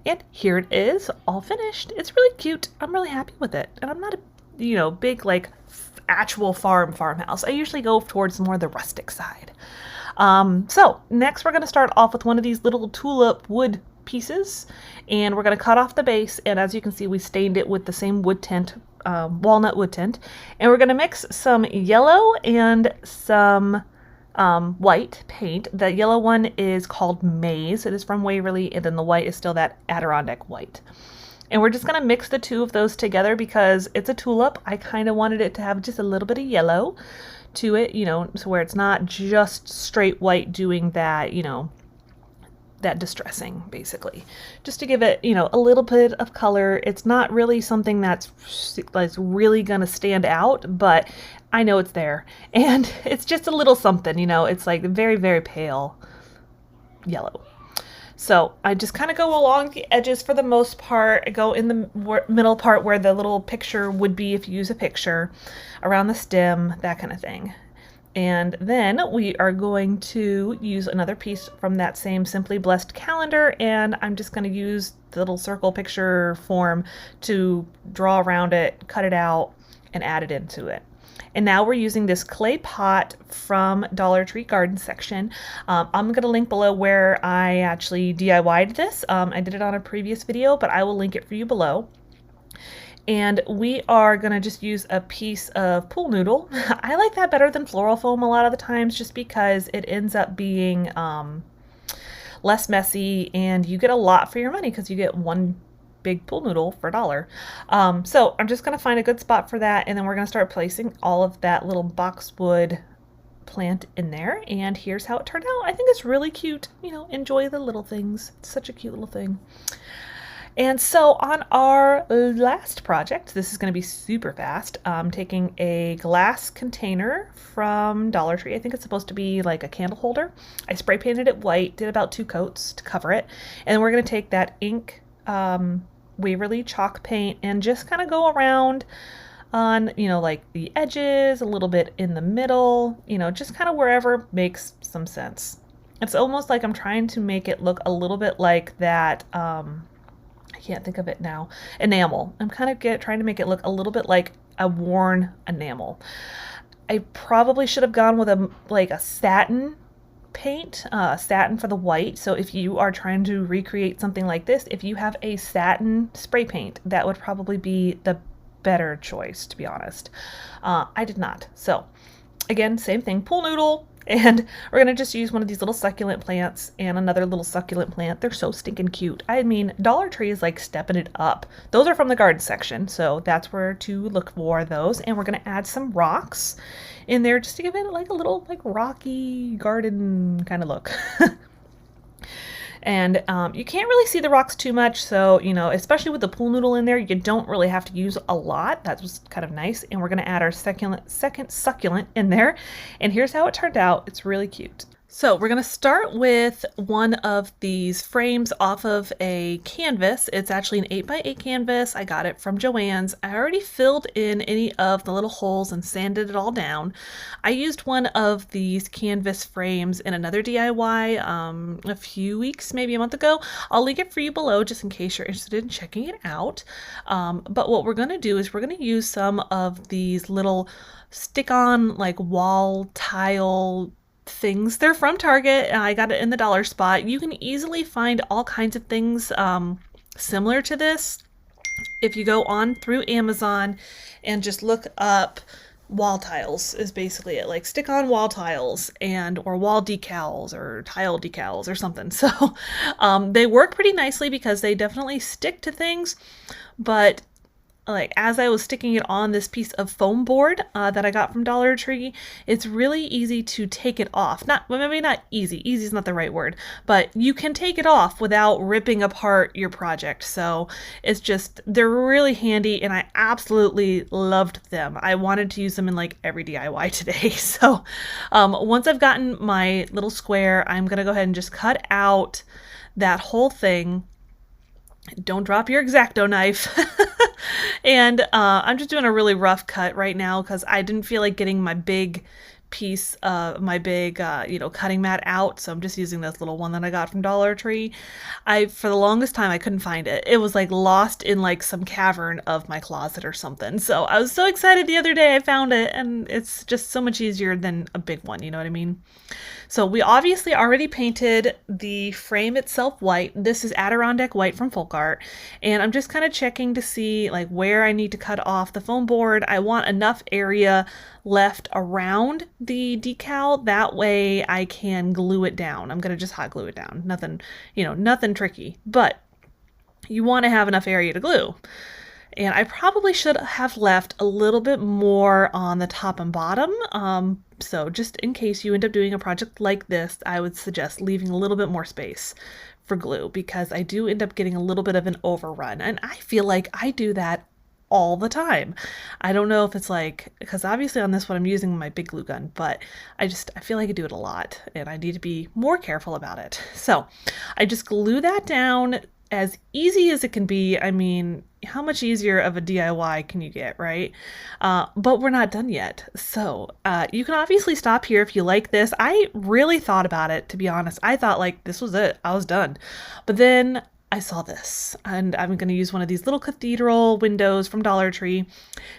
And here it is, all finished. It's really cute. I'm really happy with it. And I'm not a, you know, big like actual farmhouse. I usually go towards more the rustic side. So next we're going to start off with one of these little tulip wood pieces, and we're going to cut off the base. And as you can see, we stained it with the same wood tint, walnut wood tint. And we're going to mix some yellow and some white paint. The yellow one is called Maize. It is from Waverly, and then the white is still that Adirondack white. And we're just going to mix the two of those together because it's a tulip. I kind of wanted it to have just a little bit of yellow to it, you know, so where it's not just straight white doing that, you know, that distressing, basically. Just to give it, you know, a little bit of color. It's not really something that's really going to stand out, but I know it's there. And it's just a little something, you know, it's like very, very pale yellow. So I just kind of go along the edges for the most part. I go in the middle part where the little picture would be if you use a picture, around the stem, that kind of thing. And then we are going to use another piece from that same Simply Blessed calendar, and I'm just going to use the little circle picture form to draw around it, cut it out, and add it into it. And now we're using this clay pot from Dollar Tree garden section. I'm going to link below where I actually DIY'd this. I did it on a previous video, but I will link it for you below. And we are going to just use a piece of pool noodle. I like that better than floral foam a lot of the times just because it ends up being less messy and you get a lot for your money because you get one big pool noodle for $1. So I'm just going to find a good spot for that, and then we're going to start placing all of that little boxwood plant in there. And here's how it turned out. I think it's really cute. You know, enjoy the little things. It's such a cute little thing. And so on our last project, this is going to be super fast. I'm taking a glass container from Dollar Tree. I think it's supposed to be like a candle holder. I spray painted it white, did about 2 coats to cover it. And then we're going to take that ink Waverly chalk paint and just kind of go around on, you know, like the edges, a little bit in the middle, you know, just kind of wherever makes some sense. It's almost like I'm trying to make it look a little bit like that, I can't think of it now, enamel. I'm kind of trying to make it look a little bit like a worn enamel. I probably should have gone with a satin paint, satin for the white. So if you are trying to recreate something like this, if you have a satin spray paint, that would probably be the better choice, to be honest. I did not. So again, same thing, pool noodle. And we're going to just use one of these little succulent plants and another little succulent plant. They're so stinking cute. I mean, Dollar Tree is like stepping it up. Those are from the garden section, so that's where to look for those. And we're going to add some rocks in there just to give it like a little like rocky garden kind of look. And you can't really see the rocks too much, so, you know, especially with the pool noodle in there, you don't really have to use a lot. That was kind of nice. And we're going to add our second succulent in there. And here's how it turned out. It's really cute. So we're going to start with one of these frames off of a canvas. It's actually an 8x8 canvas. I got it from Joann's. I already filled in any of the little holes and sanded it all down. I used one of these canvas frames in another DIY a few weeks, maybe a month ago. I'll link it for you below just in case you're interested in checking it out. But what we're going to do is we're going to use some of these little stick-on like wall tile things. They're from Target. I got it in the dollar spot. You can easily find all kinds of things similar to this if you go on through Amazon and just look up wall tiles is basically it, like stick-on wall tiles or wall decals or tile decals or something. So they work pretty nicely because they definitely stick to things, but like as I was sticking it on this piece of foam board that I got from Dollar Tree, it's really easy to take it off. Maybe not easy. Easy is not the right word, but you can take it off without ripping apart your project. So it's just, they're really handy and I absolutely loved them. I wanted to use them in like every DIY today. So once I've gotten my little square, I'm going to go ahead and just cut out that whole thing. Don't drop your X-Acto knife. And I'm just doing a really rough cut right now because I didn't feel like getting my big piece of my big, cutting mat out. So I'm just using this little one that I got from Dollar Tree. For the longest time, I couldn't find it. It was like lost in like some cavern of my closet or something. So I was so excited the other day I found it, and it's just so much easier than a big one. You know what I mean? So we obviously already painted the frame itself white. This is Adirondack white from Folk Art. And I'm just kind of checking to see like where I need to cut off the foam board. I want enough area left around the decal. That way I can glue it down. I'm going to just hot glue it down. Nothing, nothing tricky, but you want to have enough area to glue. And I probably should have left a little bit more on the top and bottom. So just in case you end up doing a project like this, I would suggest leaving a little bit more space for glue because I do end up getting a little bit of an overrun. And I feel like I do that all the time. I don't know if it's like, because obviously on this one I'm using my big glue gun, but I feel like I do it a lot and I need to be more careful about it. So I just glue that down as easy as it can be. I mean, how much easier of a DIY can you get, right? But we're not done yet. So you can obviously stop here if you like this. I really thought about it, to be honest. I thought like this was it. I was done. But then I saw this, and I'm going to use one of these little cathedral windows from Dollar Tree,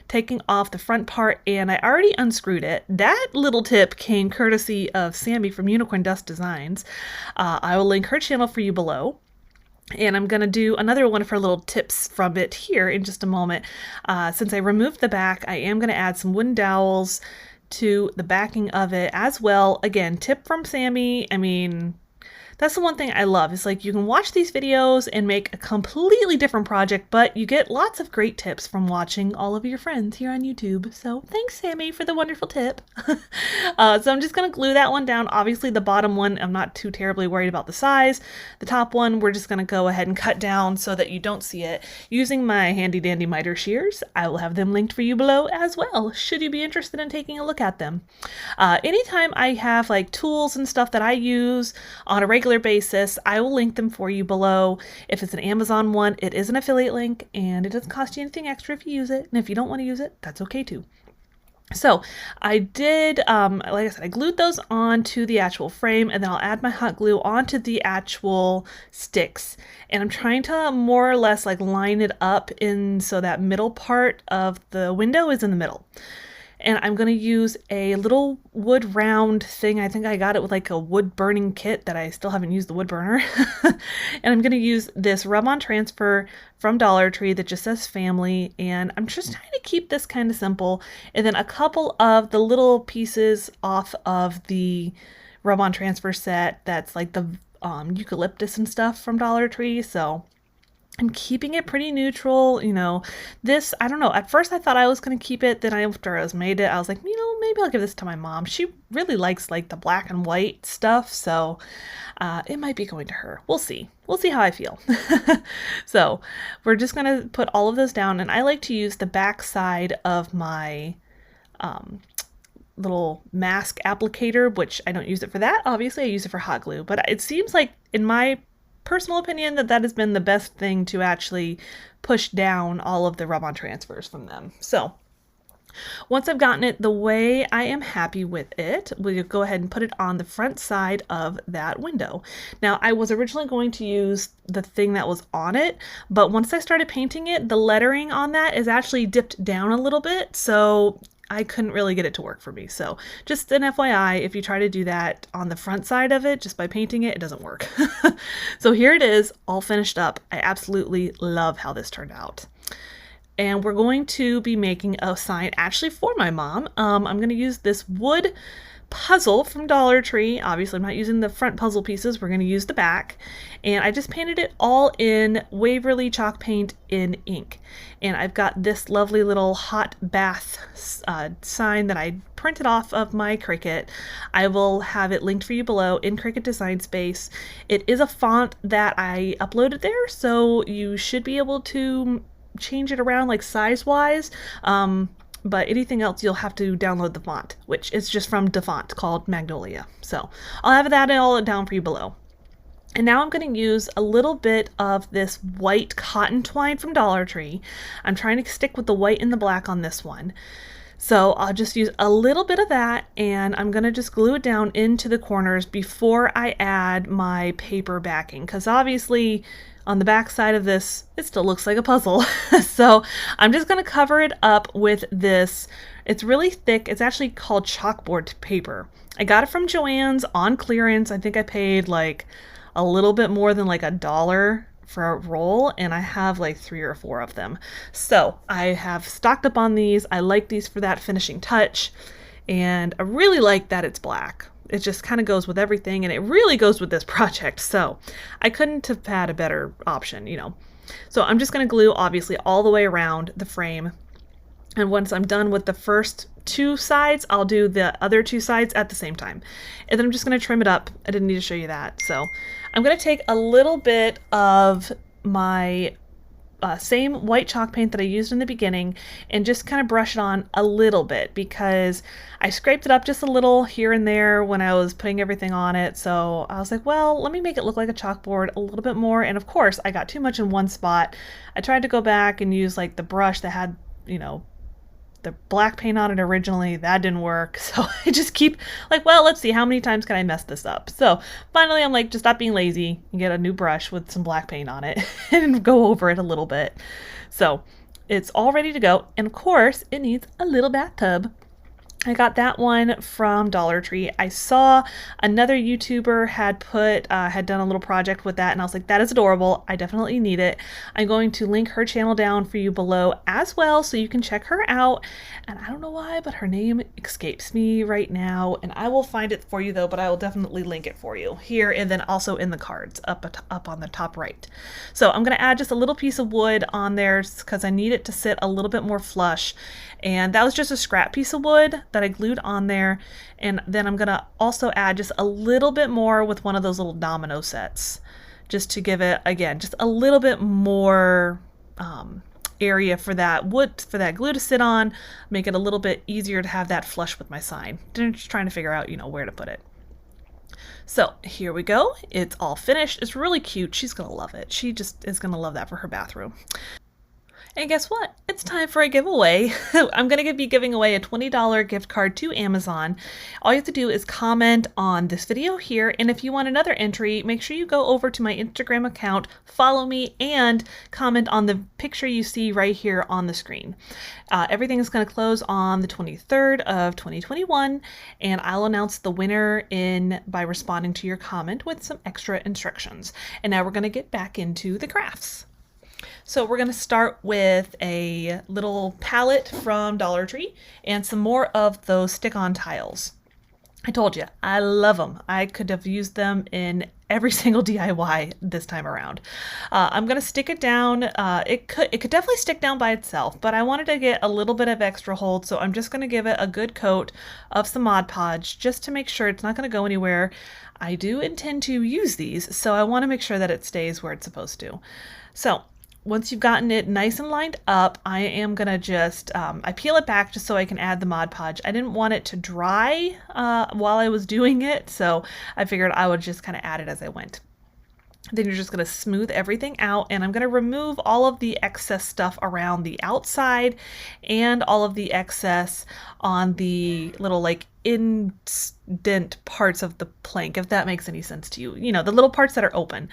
taking off the front part, and I already unscrewed it. That little tip came courtesy of Sammy from Unicorn Dust Designs. I will link her channel for you below. And I'm going to do another one of her little tips from it here in just a moment. Since I removed the back, I am going to add some wooden dowels to the backing of it as well. Again, tip from Sammy. I mean, that's the one thing I love. It's like you can watch these videos and make a completely different project, but you get lots of great tips from watching all of your friends here on YouTube. So thanks, Sammy, for the wonderful tip. So I'm just going to glue that one down. Obviously, the bottom one, I'm not too terribly worried about the size. The top one, we're just going to go ahead and cut down so that you don't see it using my handy dandy miter shears. I will have them linked for you below as well, should you be interested in taking a look at them. Anytime I have like tools and stuff that I use on a regular basis, I will link them for you below. If it's an Amazon one, it is an affiliate link and it doesn't cost you anything extra if you use it. And if you don't want to use it, that's okay too. So I did, like I said, I glued those onto the actual frame, and then I'll add my hot glue onto the actual sticks. And I'm trying to more or less like line it up in so that middle part of the window is in the middle. And I'm going to use a little wood round thing. I think I got it with like a wood burning kit that I still haven't used the wood burner. And I'm going to use this rub-on transfer from Dollar Tree that just says family. And I'm just trying to keep this kind of simple. And then a couple of the little pieces off of the rub-on transfer set that's like the eucalyptus and stuff from Dollar Tree. So I'm keeping it pretty neutral, you know. This, I don't know, at first I thought I was going to keep it, then after I made it, I was like, you know, maybe I'll give this to my mom. She really likes like the black and white stuff, so it might be going to her. We'll see. We'll see how I feel. So we're just going to put all of this down, and I like to use the back side of my little mask applicator, which I don't use it for that. Obviously, I use it for hot glue, but it seems like in my personal opinion that has been the best thing to actually push down all of the rub-on transfers from them. So once I've gotten it the way I am happy with it, we'll go ahead and put it on the front side of that window. Now, I was originally going to use the thing that was on it, but once I started painting it, the lettering on that is actually dipped down a little bit, so I couldn't really get it to work for me. So just an FYI, if you try to do that on the front side of it, just by painting it, it doesn't work. So here it is, all finished up. I absolutely love how this turned out. And we're going to be making a sign actually for my mom. I'm going to use this wood puzzle from Dollar Tree. Obviously, I'm not using the front puzzle pieces. We're going to use the back. And I just painted it all in Waverly chalk paint in ink. And I've got this lovely little hot bath sign that I printed off of my Cricut. I will have it linked for you below in Cricut Design Space. It is a font that I uploaded there, so you should be able to change it around like size-wise. But anything else, you'll have to download the font, which is just from DeFont called Magnolia. So I'll have that all down for you below. And now I'm going to use a little bit of this white cotton twine from Dollar Tree. I'm trying to stick with the white and the black on this one. So I'll just use a little bit of that, and I'm going to just glue it down into the corners before I add my paper backing, because obviously on the back side of this, it still looks like a puzzle. So I'm just going to cover it up with this. It's really thick. It's actually called chalkboard paper. I got it from Joann's on clearance. I think I paid like a little bit more than like $1 for a roll, and I have like 3 or 4 of them. So I have stocked up on these. I like these for that finishing touch, and I really like that it's black. It just kind of goes with everything, and it really goes with this project. So I couldn't have had a better option, you know. So I'm just going to glue obviously all the way around the frame. And once I'm done with the first 2 sides, I'll do the other 2 sides at the same time. And then I'm just going to trim it up. I didn't need to show you that. So I'm going to take a little bit of my same white chalk paint that I used in the beginning and just kind of brush it on a little bit because I scraped it up just a little here and there when I was putting everything on it. So I was like, well, let me make it look like a chalkboard a little bit more. And of course I got too much in one spot. I tried to go back and use like the brush that had, you know, the black paint on it originally. That didn't work. So I just keep like, well, let's see, how many times can I mess this up? So finally I'm like, just stop being lazy and get a new brush with some black paint on it and go over it a little bit. So it's all ready to go. And of course it needs a little bathtub. I got that one from Dollar Tree. I saw another YouTuber had done a little project with that, and I was like, that is adorable. I definitely need it. I'm going to link her channel down for you below as well, so you can check her out. And I don't know why, but her name escapes me right now, and I will find it for you though, but I will definitely link it for you here and then also in the cards up on the top right. So I'm going to add just a little piece of wood on there because I need it to sit a little bit more flush. And that was just a scrap piece of wood that I glued on there. And then I'm gonna also add just a little bit more with one of those little domino sets, just to give it, again, just a little bit more area for that wood, for that glue to sit on, make it a little bit easier to have that flush with my sign. I'm just trying to figure out, you know, where to put it. So here we go. It's all finished. It's really cute. She's gonna love it. She just is gonna love that for her bathroom. And guess what? It's time for a giveaway. I'm going to be giving away a $20 gift card to Amazon. All you have to do is comment on this video here. And if you want another entry, make sure you go over to my Instagram account, follow me, and comment on the picture you see right here on the screen. Everything is going to close on the 23rd of 2021, and I'll announce the winner by responding to your comment with some extra instructions. And now we're going to get back into the crafts. So we're going to start with a little palette from Dollar Tree and some more of those stick-on tiles. I told you, I love them. I could have used them in every single DIY this time around. I'm going to stick it down. It could definitely stick down by itself, but I wanted to get a little bit of extra hold, so I'm just going to give it a good coat of some Mod Podge just to make sure it's not going to go anywhere. I do intend to use these, so I want to make sure that it stays where it's supposed to. So once you've gotten it nice and lined up, I am gonna just, I peel it back just so I can add the Mod Podge. I didn't want it to dry while I was doing it, so I figured I would just kind of add it as I went. Then you're just going to smooth everything out, and I'm going to remove all of the excess stuff around the outside and all of the excess on the little like indent parts of the plank, if that makes any sense to you. You know, the little parts that are open.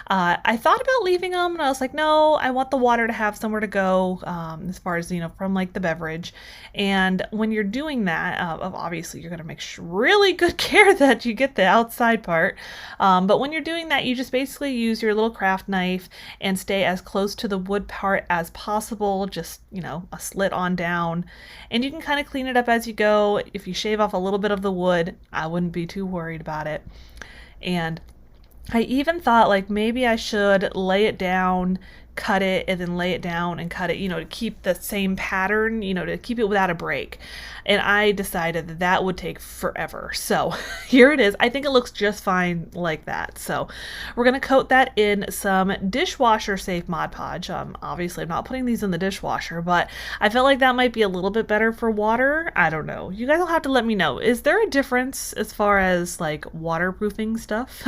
I thought about leaving them, and I was like, no, I want the water to have somewhere to go, as far as, you know, from like the beverage. And when you're doing that, obviously you're going to make really good care that you get the outside part. But when you're doing that, you just basically use your little craft knife and stay as close to the wood part as possible, just, you know, a slit on down. And you can kind of clean it up as you go. If you shave off a little bit of the wood, I wouldn't be too worried about it. And I even thought like maybe I should lay it down, cut it, and then lay it down and cut it, you know, to keep the same pattern, you know, to keep it without a break. And I decided that that would take forever. So here it is. I think it looks just fine like that. So we're going to coat that in some dishwasher safe Mod Podge. Obviously I'm not putting these in the dishwasher, but I felt like that might be a little bit better for water. I don't know. You guys will have to let me know. Is there a difference as far as like waterproofing stuff?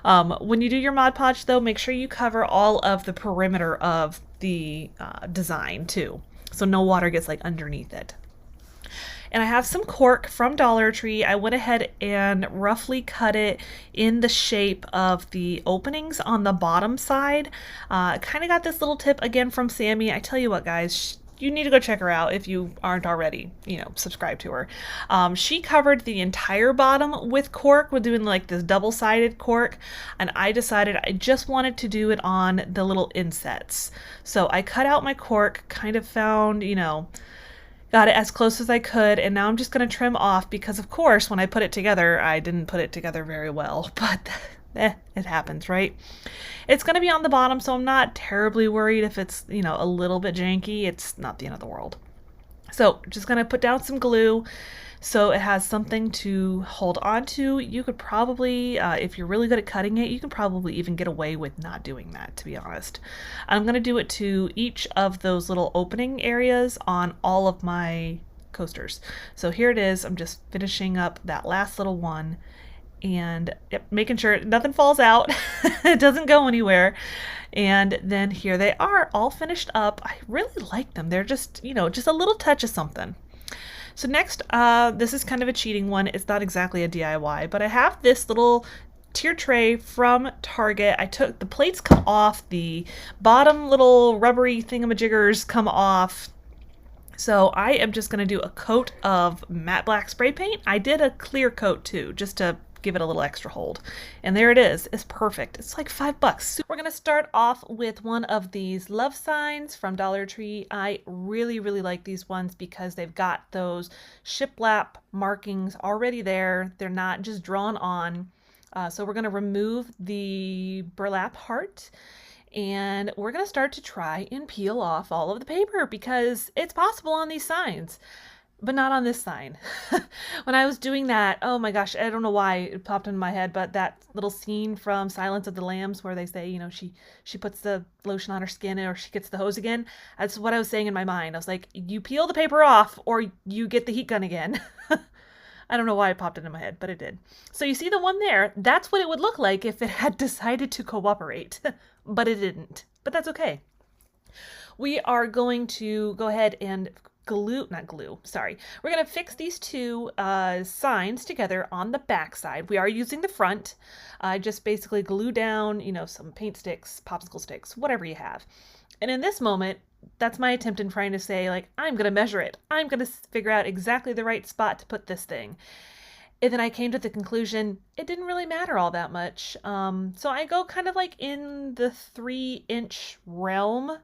When you do your Mod Podge though, make sure you cover all of the perimeter of the design too, so no water gets like underneath it. And I have some cork from Dollar Tree. I went ahead and roughly cut it in the shape of the openings on the bottom side. Kind of got this little tip again from Sammy. I tell you what, guys, you need to go check her out if you aren't already, you know, subscribe to her. She covered the entire bottom with cork. We're doing like this double-sided cork, and I decided I just wanted to do it on the little insets. So I cut out my cork, kind of found, you know, got it as close as I could, and now I'm just going to trim off because, of course, when I put it together, I didn't put it together very well, but it happens, right? It's going to be on the bottom, so I'm not terribly worried if it's, you know, a little bit janky. It's not the end of the world. So just gonna put down some glue so it has something to hold on to. You could probably, if you're really good at cutting it, you can probably even get away with not doing that, to be honest. I'm gonna do it to each of those little opening areas on all of my coasters. So here it is. I'm just finishing up that last little one and yep, making sure nothing falls out. It doesn't go anywhere. And then here they are all finished up. I really like them. They're just, you know, just a little touch of something. So next, this is kind of a cheating one. It's not exactly a DIY, but I have this little tier tray from Target. I took the plates come off, the bottom little rubbery thingamajiggers come off. So I am just gonna do a coat of matte black spray paint. I did a clear coat too, just to give it a little extra hold. And there it is. It's perfect. It's like $5. We're gonna start off with one of these love signs from Dollar Tree. I really like these ones because they've got those shiplap markings already there. They're not just drawn on. So we're gonna remove the burlap heart and we're gonna start to try and peel off all of the paper because it's possible on these signs. But not on this sign. When I was doing that, oh my gosh, I don't know why it popped into my head, but that little scene from Silence of the Lambs where they say, you know, she puts the lotion on her skin or she gets the hose again. That's what I was saying in my mind. I was like, you peel the paper off or you get the heat gun again. I don't know why it popped into my head, but it did. So you see the one there, that's what it would look like if it had decided to cooperate, but it didn't. But that's okay. We are going to go ahead and we're going to fix these two signs together on the back side. We are using the front. Just basically glue down, you know, some paint sticks, popsicle sticks, whatever you have. And in this moment, that's my attempt in trying to say, like, I'm going to measure it. I'm going to figure out exactly the right spot to put this thing. And then I came to the conclusion it didn't really matter all that much. So I go kind of like in the 3-inch realm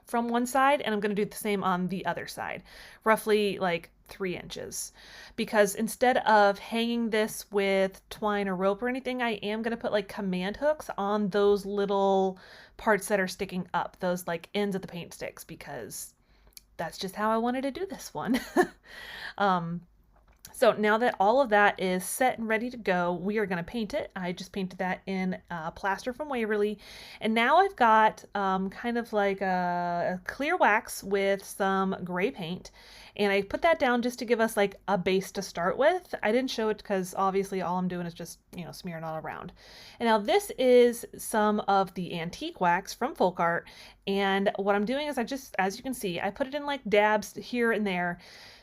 from one side, and I'm going to do the same on the other side, roughly like 3 inches, because instead of hanging this with twine or rope or anything, I am going to put like command hooks on those little parts that are sticking up, those like ends of the paint sticks, because that's just how I wanted to do this one. So now that all of that is set and ready to go, we are going to paint it. I just painted that in plaster from Waverly. And now I've got kind of like a clear wax with some gray paint. And I put that down just to give us like a base to start with. I didn't show it because obviously all I'm doing is just, you know, smearing all around. And now this is some of the antique wax from Folk Art. And what I'm doing is I just, as you can see, I put it in like dabs here and there,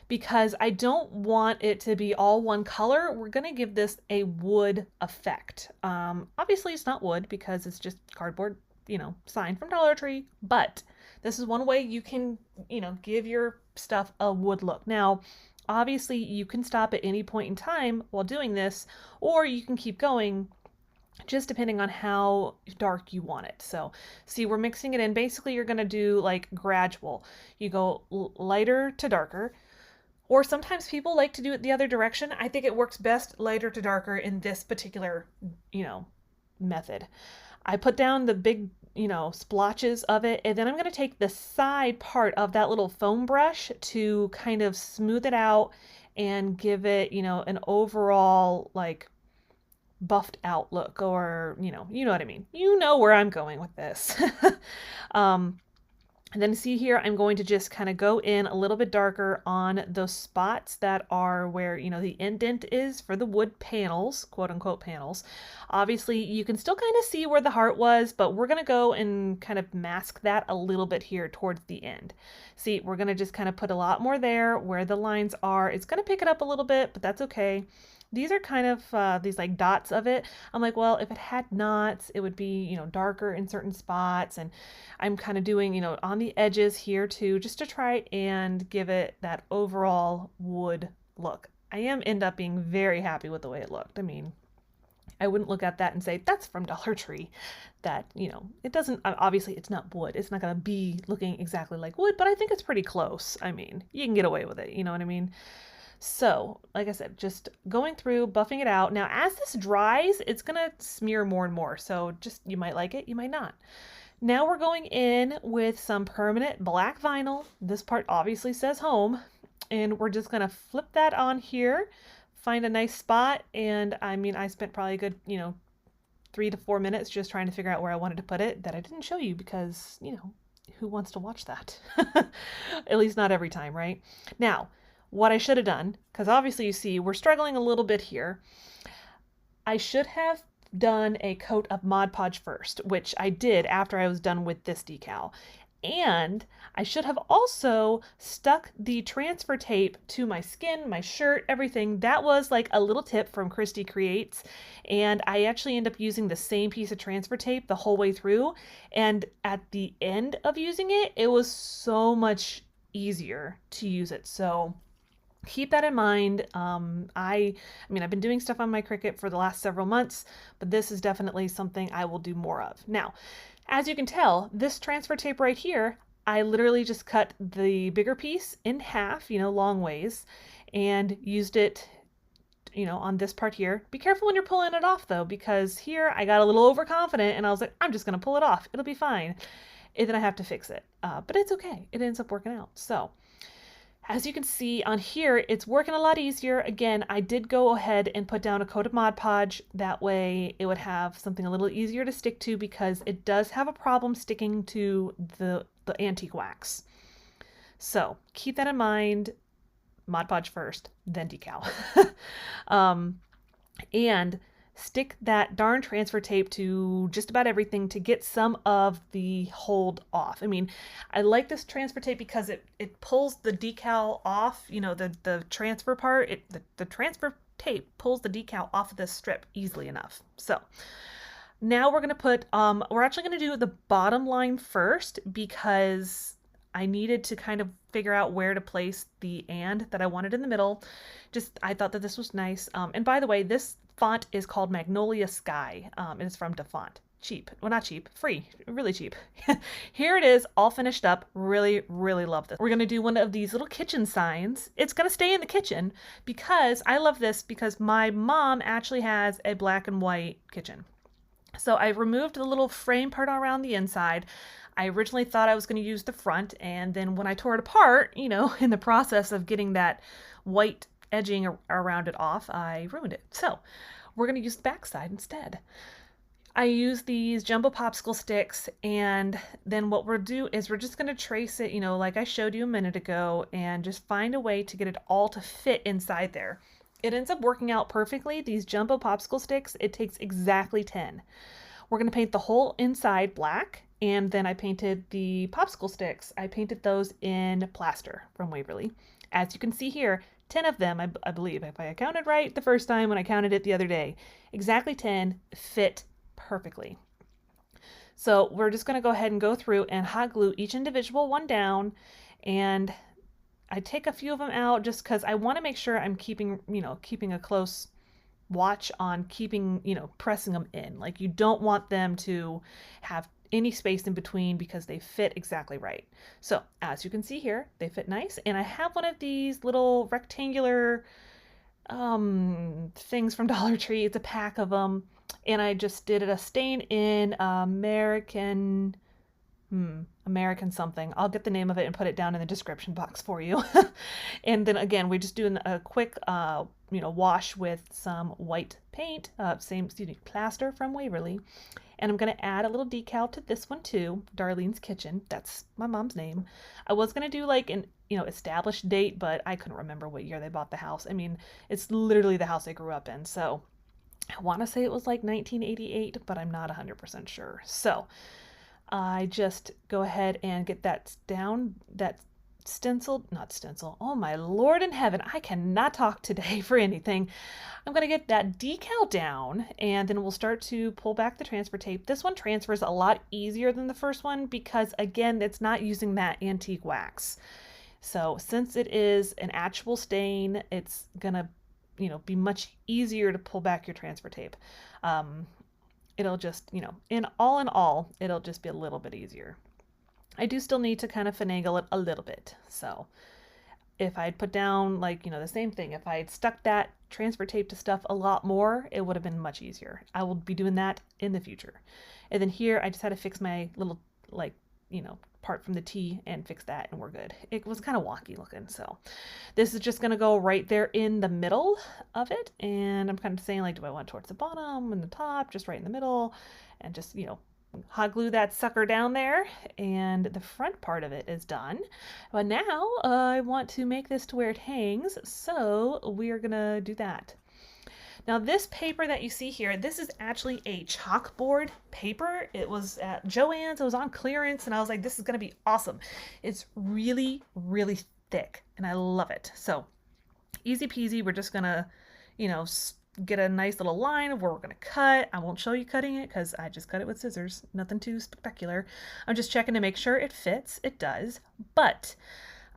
because I don't want it to be all one color. We're gonna give this a wood effect. Obviously it's not wood because it's just cardboard, you know, sign from Dollar Tree, but this is one way you can, you know, give your stuff a wood look. Now, obviously you can stop at any point in time while doing this, or you can keep going, just depending on how dark you want it. So see, we're mixing it in. Basically you're gonna do like gradual. You go lighter to darker, or sometimes people like to do it the other direction. I think it works best lighter to darker in this particular, you know, method. I put down the big, you know, splotches of it, and then I'm going to take the side part of that little foam brush to kind of smooth it out and give it, you know, an overall like buffed out look, or, you know what I mean. You know where I'm going with this. And then see here, I'm going to just kind of go in a little bit darker on those spots that are where, you know, the indent is for the wood panels, quote unquote panels. Obviously, you can still kind of see where the heart was, but we're going to go and kind of mask that a little bit here towards the end. See, we're going to just kind of put a lot more there where the lines are. It's going to pick it up a little bit, but that's okay. These are kind of these like dots of it. I'm like, well, if it had knots, it would be, you know, darker in certain spots. And I'm kind of doing, you know, on the edges here too, just to try and give it that overall wood look. I end up being very happy with the way it looked. I mean, I wouldn't look at that and say, that's from Dollar Tree. That, you know, it doesn't, obviously it's not wood. It's not going to be looking exactly like wood, but I think it's pretty close. I mean, you can get away with it. You know what I mean? So, like I said, just going through, buffing it out. Now, as this dries, it's going to smear more and more. So just, you might like it, you might not. Now we're going in with some permanent black vinyl. This part obviously says home, and we're just gonna flip that on here, find a nice spot, and I mean, I spent probably a good, 3 to 4 minutes just trying to figure out where I wanted to put it that I didn't show you because, who wants to watch that? At least not every time, right? Now, what I should have done, because obviously you see we're struggling a little bit here, I should have done a coat of Mod Podge first, which I did after I was done with this decal. And I should have also stuck the transfer tape to my skin, my shirt, everything. That was like a little tip from Christy Creates. And I actually end up using the same piece of transfer tape the whole way through. And at the end of using it, it was so much easier to use it. So keep that in mind. I mean, I've been doing stuff on my Cricut for the last several months, but this is definitely something I will do more of. Now, as you can tell, this transfer tape right here, I literally just cut the bigger piece in half, long ways, and used it, on this part here. Be careful when you're pulling it off though, because here I got a little overconfident and I was like, I'm just going to pull it off. It'll be fine. And then I have to fix it. But it's okay. It ends up working out. So as you can see on here, it's working a lot easier. Again, I did go ahead and put down a coat of Mod Podge. That way it would have something a little easier to stick to because it does have a problem sticking to the antique wax. So keep that in mind. Mod Podge first, then decal. And stick that darn transfer tape to just about everything to get some of the hold off. I mean, I like this transfer tape because it pulls the decal off, the transfer part, the transfer tape pulls the decal off of this strip easily enough. So now we're going to put, we're actually going to do the bottom line first because I needed to kind of figure out where to place the and that I wanted in the middle. I thought that this was nice. And by the way, this font is called Magnolia Sky. It is from DaFont. Cheap. Well, not cheap. Free. Really cheap. Here it is, all finished up. Really, really love this. We're going to do one of these little kitchen signs. It's going to stay in the kitchen because I love this because my mom actually has a black and white kitchen. So I removed the little frame part around the inside. I originally thought I was going to use the front, and then when I tore it apart, in the process of getting that white edging around it off, I ruined it. So we're going to use the back side instead. I use these jumbo popsicle sticks, and then what we'll do is we're just going to trace it, like I showed you a minute ago, and just find a way to get it all to fit inside there. It ends up working out perfectly. These jumbo popsicle sticks, it takes exactly 10. We're going to paint the whole inside black, and then I painted the popsicle sticks. I painted those in plaster from Waverly. As you can see here, 10 of them, I believe, if I counted right the first time when I counted it the other day, exactly 10 fit perfectly. So we're just going to go ahead and go through and hot glue each individual one down, and I take a few of them out just because I want to make sure I'm keeping a close watch on keeping, pressing them in. Like, you don't want them to have any space in between because they fit exactly right. So as you can see here, they fit nice. And I have one of these little rectangular things from Dollar Tree. It's a pack of them. And I just did a stain in American something. I'll get the name of it and put it down in the description box for you. And then again, we're just doing a quick, wash with some white paint, plaster from Waverly. And I'm going to add a little decal to this one too, Darlene's Kitchen. That's my mom's name. I was going to do like an, established date, but I couldn't remember what year they bought the house. I mean, it's literally the house I grew up in. So I want to say it was like 1988, but I'm not 100% sure. So I just go ahead and get that down, not stencil. Oh my Lord in heaven, I cannot talk today for anything. I'm going to get that decal down, and then we'll start to pull back the transfer tape. This one transfers a lot easier than the first one because, again, it's not using that antique wax. So since it is an actual stain, it's going to, be much easier to pull back your transfer tape. It'll just, in all, it'll just be a little bit easier. I do still need to kind of finagle it a little bit. So if I'd put down the same thing, if I had stuck that transfer tape to stuff a lot more, it would have been much easier. I will be doing that in the future. And then here, I just had to fix my little like, you know, part from the T and fix that and we're good. It was kind of wonky looking. So this is just going to go right there in the middle of it. And I'm kind of saying like, do I want it towards the bottom and the top, just right in the middle, and just, you know, hot glue that sucker down there, and the front part of it is done. But now I want to make this to where it hangs, so we are gonna do that. Now this paper that you see here, this is actually a chalkboard paper. It was at Joann's, it was on clearance, and I was like, this is gonna be awesome. It's really, really thick, and I love it. So easy peasy, we're just gonna, you know, get a nice little line of where we're going to cut. I won't show you cutting it because I just cut it with scissors. Nothing too spectacular. I'm just checking to make sure it fits. It does. But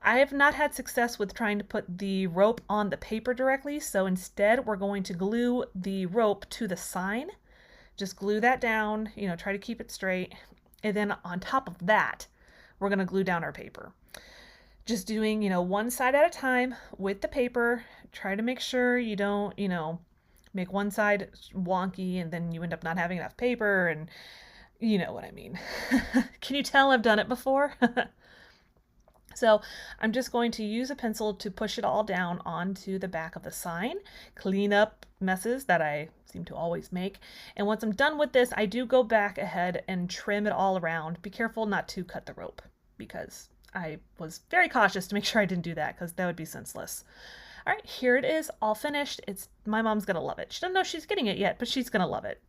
I have not had success with trying to put the rope on the paper directly. So instead, we're going to glue the rope to the sign. Just glue that down, you know, try to keep it straight. And then on top of that, we're going to glue down our paper. Just doing, you know, one side at a time with the paper. Try to make sure you don't, you know, make one side wonky and then you end up not having enough paper, and you know what I mean. Can you tell I've done it before? So I'm just going to use a pencil to push it all down onto the back of the sign, clean up messes that I seem to always make. And once I'm done with this, I do go back ahead and trim it all around. Be careful not to cut the rope, because I was very cautious to make sure I didn't do that, because that would be senseless. All right, here it is, all finished. My mom's gonna love it. She doesn't know she's getting it yet, but she's gonna love it.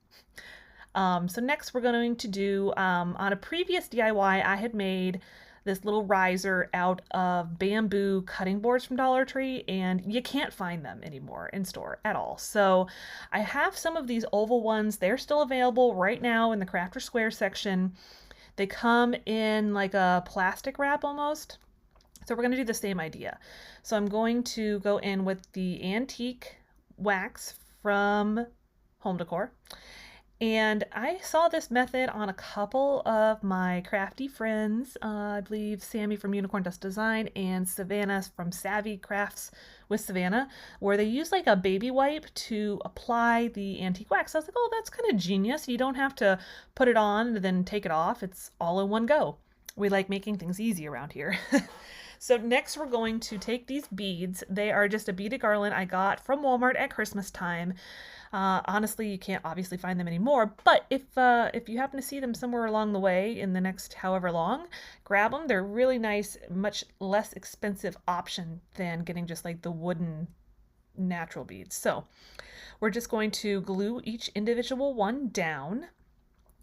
So next we're going to do, on a previous DIY, I had made this little riser out of bamboo cutting boards from Dollar Tree, and you can't find them anymore in store at all. So I have some of these oval ones. They're still available right now in the Craft or Square section. They come in like a plastic wrap almost. So we're going to do the same idea. So I'm going to go in with the antique wax from Home Decor. And I saw this method on a couple of my crafty friends. I believe Sammy from Unicorn Dust Design and Savannah from Savvy Crafts with Savannah, where they use like a baby wipe to apply the antique wax. I was like, oh, that's kind of genius. You don't have to put it on and then take it off. It's all in one go. We like making things easy around here. So next we're going to take these beads. They are just a beaded garland I got from Walmart at Christmas time. Honestly, you can't obviously find them anymore, but if you happen to see them somewhere along the way in the next however long, grab them. They're really nice, much less expensive option than getting just like the wooden natural beads. So we're just going to glue each individual one down.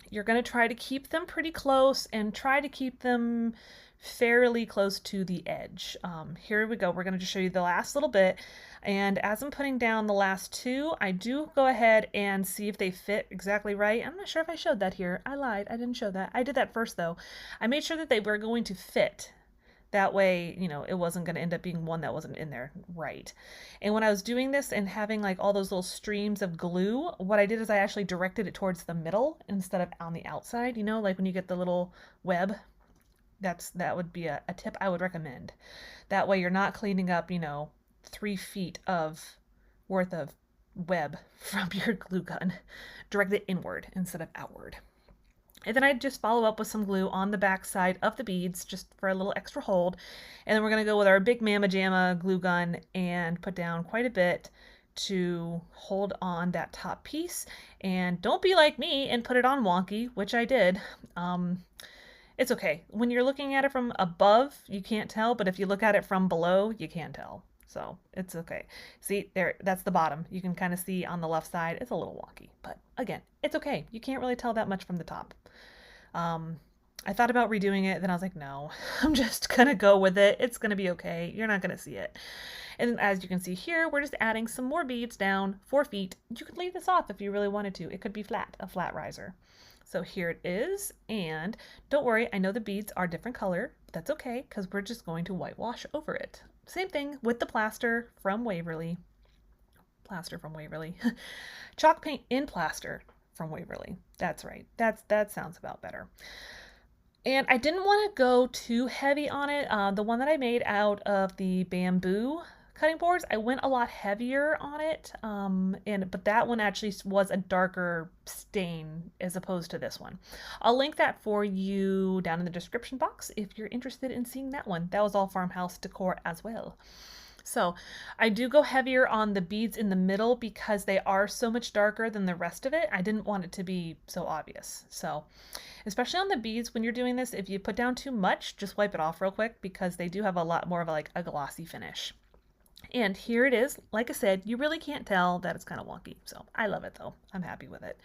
You're going to try to keep them pretty close and try to keep them fairly close to the edge. Here we go. We're going to just show you the last little bit. And as I'm putting down the last two, I do go ahead and see if they fit exactly right. I'm not sure if I showed that here. I lied. I didn't show that. I did that first though. I made sure that they were going to fit. That way, you know, it wasn't going to end up being one that wasn't in there right. And when I was doing this and having like all those little streams of glue, what I did is I actually directed it towards the middle instead of on the outside, you know, like when you get the little web. That would be a tip I would recommend. That way you're not cleaning up, you know, 3 feet worth of web from your glue gun. Direct it inward instead of outward. And then I'd just follow up with some glue on the back side of the beads just for a little extra hold. And then we're going to go with our big Mama Jamma glue gun and put down quite a bit to hold on that top piece. And don't be like me and put it on wonky, which I did. It's okay. When you're looking at it from above, you can't tell, but if you look at it from below, you can tell. So it's okay. See, there, that's the bottom. You can kind of see on the left side, it's a little wonky, but again, it's okay. You can't really tell that much from the top. I thought about redoing it, then I was like, no, I'm just gonna go with it. It's gonna be okay. You're not gonna see it. And as you can see here, we're just adding some more beads down 4 feet. You could leave this off if you really wanted to. It could be flat, a flat riser. So here it is, and don't worry, I know the beads are different color, but that's okay, because we're just going to whitewash over it. Same thing with the plaster from Waverly. Chalk paint in plaster from Waverly. That's right, that sounds about better. And I didn't want to go too heavy on it. The one that I made out of the bamboo cutting boards, I went a lot heavier on it, but that one actually was a darker stain as opposed to this one. I'll link that for you down in the description box if you're interested in seeing that one. That was all farmhouse decor as well. So I do go heavier on the beads in the middle because they are so much darker than the rest of it. I didn't want it to be so obvious. So especially on the beads, when you're doing this, if you put down too much, just wipe it off real quick because they do have a lot more of a glossy finish. And here it is. Like I said, you really can't tell that it's kind of wonky. So I love it though. I'm happy with it.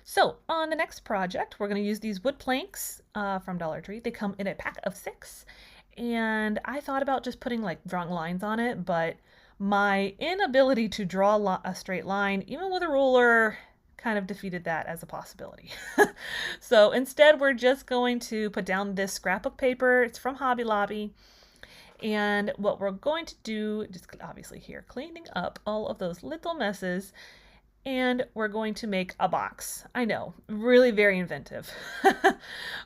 So on the next project, we're going to use these wood planks from Dollar Tree. They come in a pack of 6. And I thought about just putting drawing lines on it, but my inability to draw a straight line, even with a ruler, kind of defeated that as a possibility. So instead, we're just going to put down this scrapbook paper. It's from Hobby Lobby. And what we're going to do, just obviously here, cleaning up all of those little messes, and we're going to make a box. I know, really very inventive.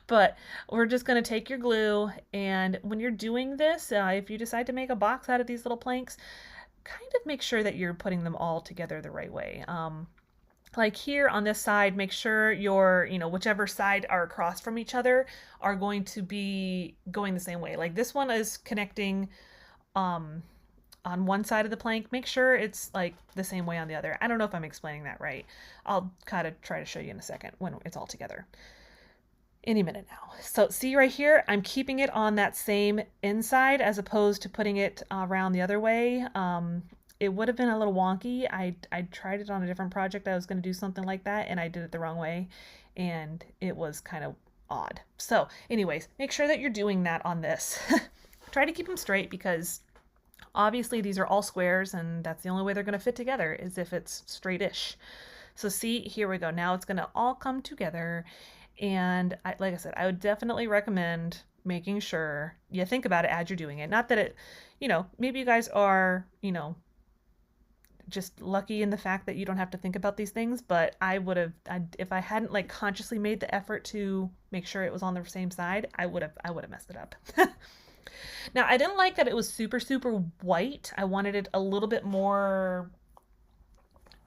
But we're just going to take your glue, and when you're doing this, if you decide to make a box out of these little planks, kind of make sure that you're putting them all together the right way. Like here on this side, make sure your, whichever side are across from each other are going to be going the same way. Like this one is connecting on one side of the plank. Make sure it's the same way on the other. I don't know if I'm explaining that right. I'll kind of try to show you in a second when it's all together. Any minute now. So see right here, I'm keeping it on that same inside as opposed to putting it around the other way. It would have been a little wonky. I tried it on a different project. I was going to do something like that and I did it the wrong way and it was kind of odd. So anyways, make sure that you're doing that on this. Try to keep them straight because obviously these are all squares and that's the only way they're going to fit together is if it's straight-ish. So see, here we go. Now it's going to all come together. And like I said, I would definitely recommend making sure you think about it as you're doing it. Not that it, maybe you guys are, just lucky in the fact that you don't have to think about these things, but if I hadn't consciously made the effort to make sure it was on the same side, I would have messed it up. Now, I didn't like that it was super, super white. I wanted it a little bit more,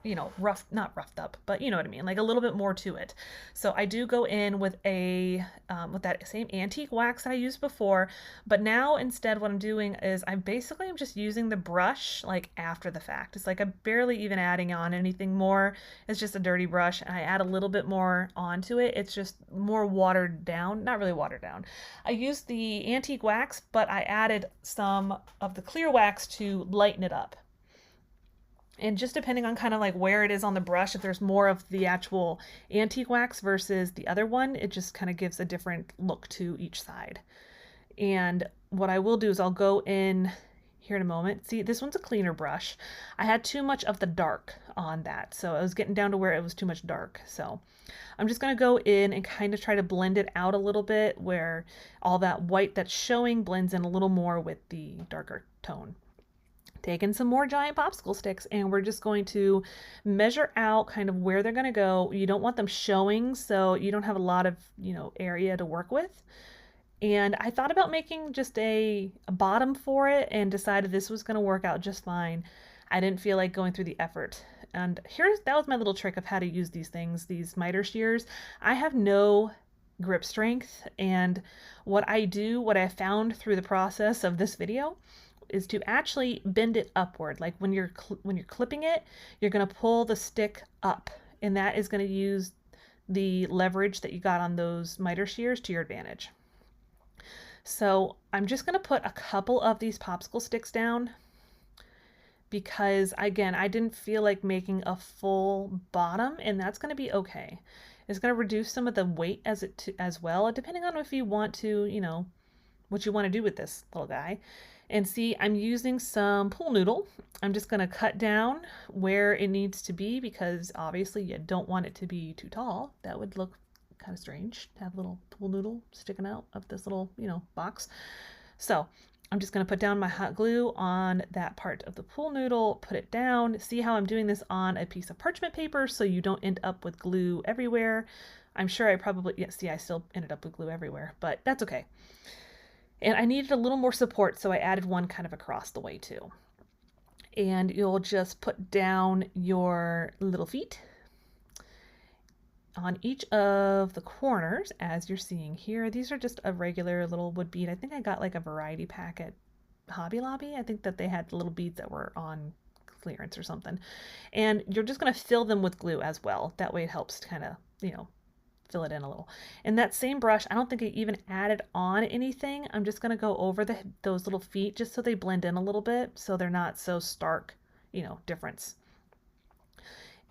not roughed up, but you know what I mean, a little bit more to it. So I do go in with with that same antique wax that I used before, but now instead what I'm doing is I'm just using the brush after the fact. It's I'm barely even adding on anything more. It's just a dirty brush and I add a little bit more onto it. It's just more watered down, not really watered down. I used the antique wax, but I added some of the clear wax to lighten it up. And just depending on kind of where it is on the brush, if there's more of the actual antique wax versus the other one, it just kind of gives a different look to each side. And what I will do is I'll go in here in a moment. See, this one's a cleaner brush. I had too much of the dark on that, so I was getting down to where it was too much dark. So I'm just going to go in and kind of try to blend it out a little bit where all that white that's showing blends in a little more with the darker tone. Taking some more giant popsicle sticks and we're just going to measure out kind of where they're going to go. You don't want them showing so you don't have a lot of area to work with. And I thought about making just a bottom for it and decided this was going to work out just fine. I didn't feel like going through the effort. And that was my little trick of how to use these things, these miter shears. I have no grip strength, and what I found through the process of this video is to actually bend it upward. When you're clipping it, you're going to pull the stick up, and that is going to use the leverage that you got on those miter shears to your advantage. So I'm just going to put a couple of these popsicle sticks down because again, I didn't feel like making a full bottom, and that's going to be okay. It's going to reduce some of the weight as well, depending on if you want to, what you want to do with this little guy. And see, I'm using some pool noodle. I'm just going to cut down where it needs to be because obviously you don't want it to be too tall. That would look kind of strange to have a little pool noodle sticking out of this little, box. So I'm just going to put down my hot glue on that part of the pool noodle, put it down. See how I'm doing this on a piece of parchment paper so you don't end up with glue everywhere. I'm sure I still ended up with glue everywhere, but that's okay. And I needed a little more support, so I added one kind of across the way too. And you'll just put down your little feet on each of the corners, as you're seeing here. These are just a regular little wood bead. I think I got like a variety pack at Hobby Lobby. I think that they had little beads that were on clearance or something. And you're just going to fill them with glue as well. That way it helps kind of, you know, fill it in a little. And that same brush, I don't think I even added on anything. I'm just going to go over those little feet just so they blend in a little bit, so they're not so stark, you know, difference.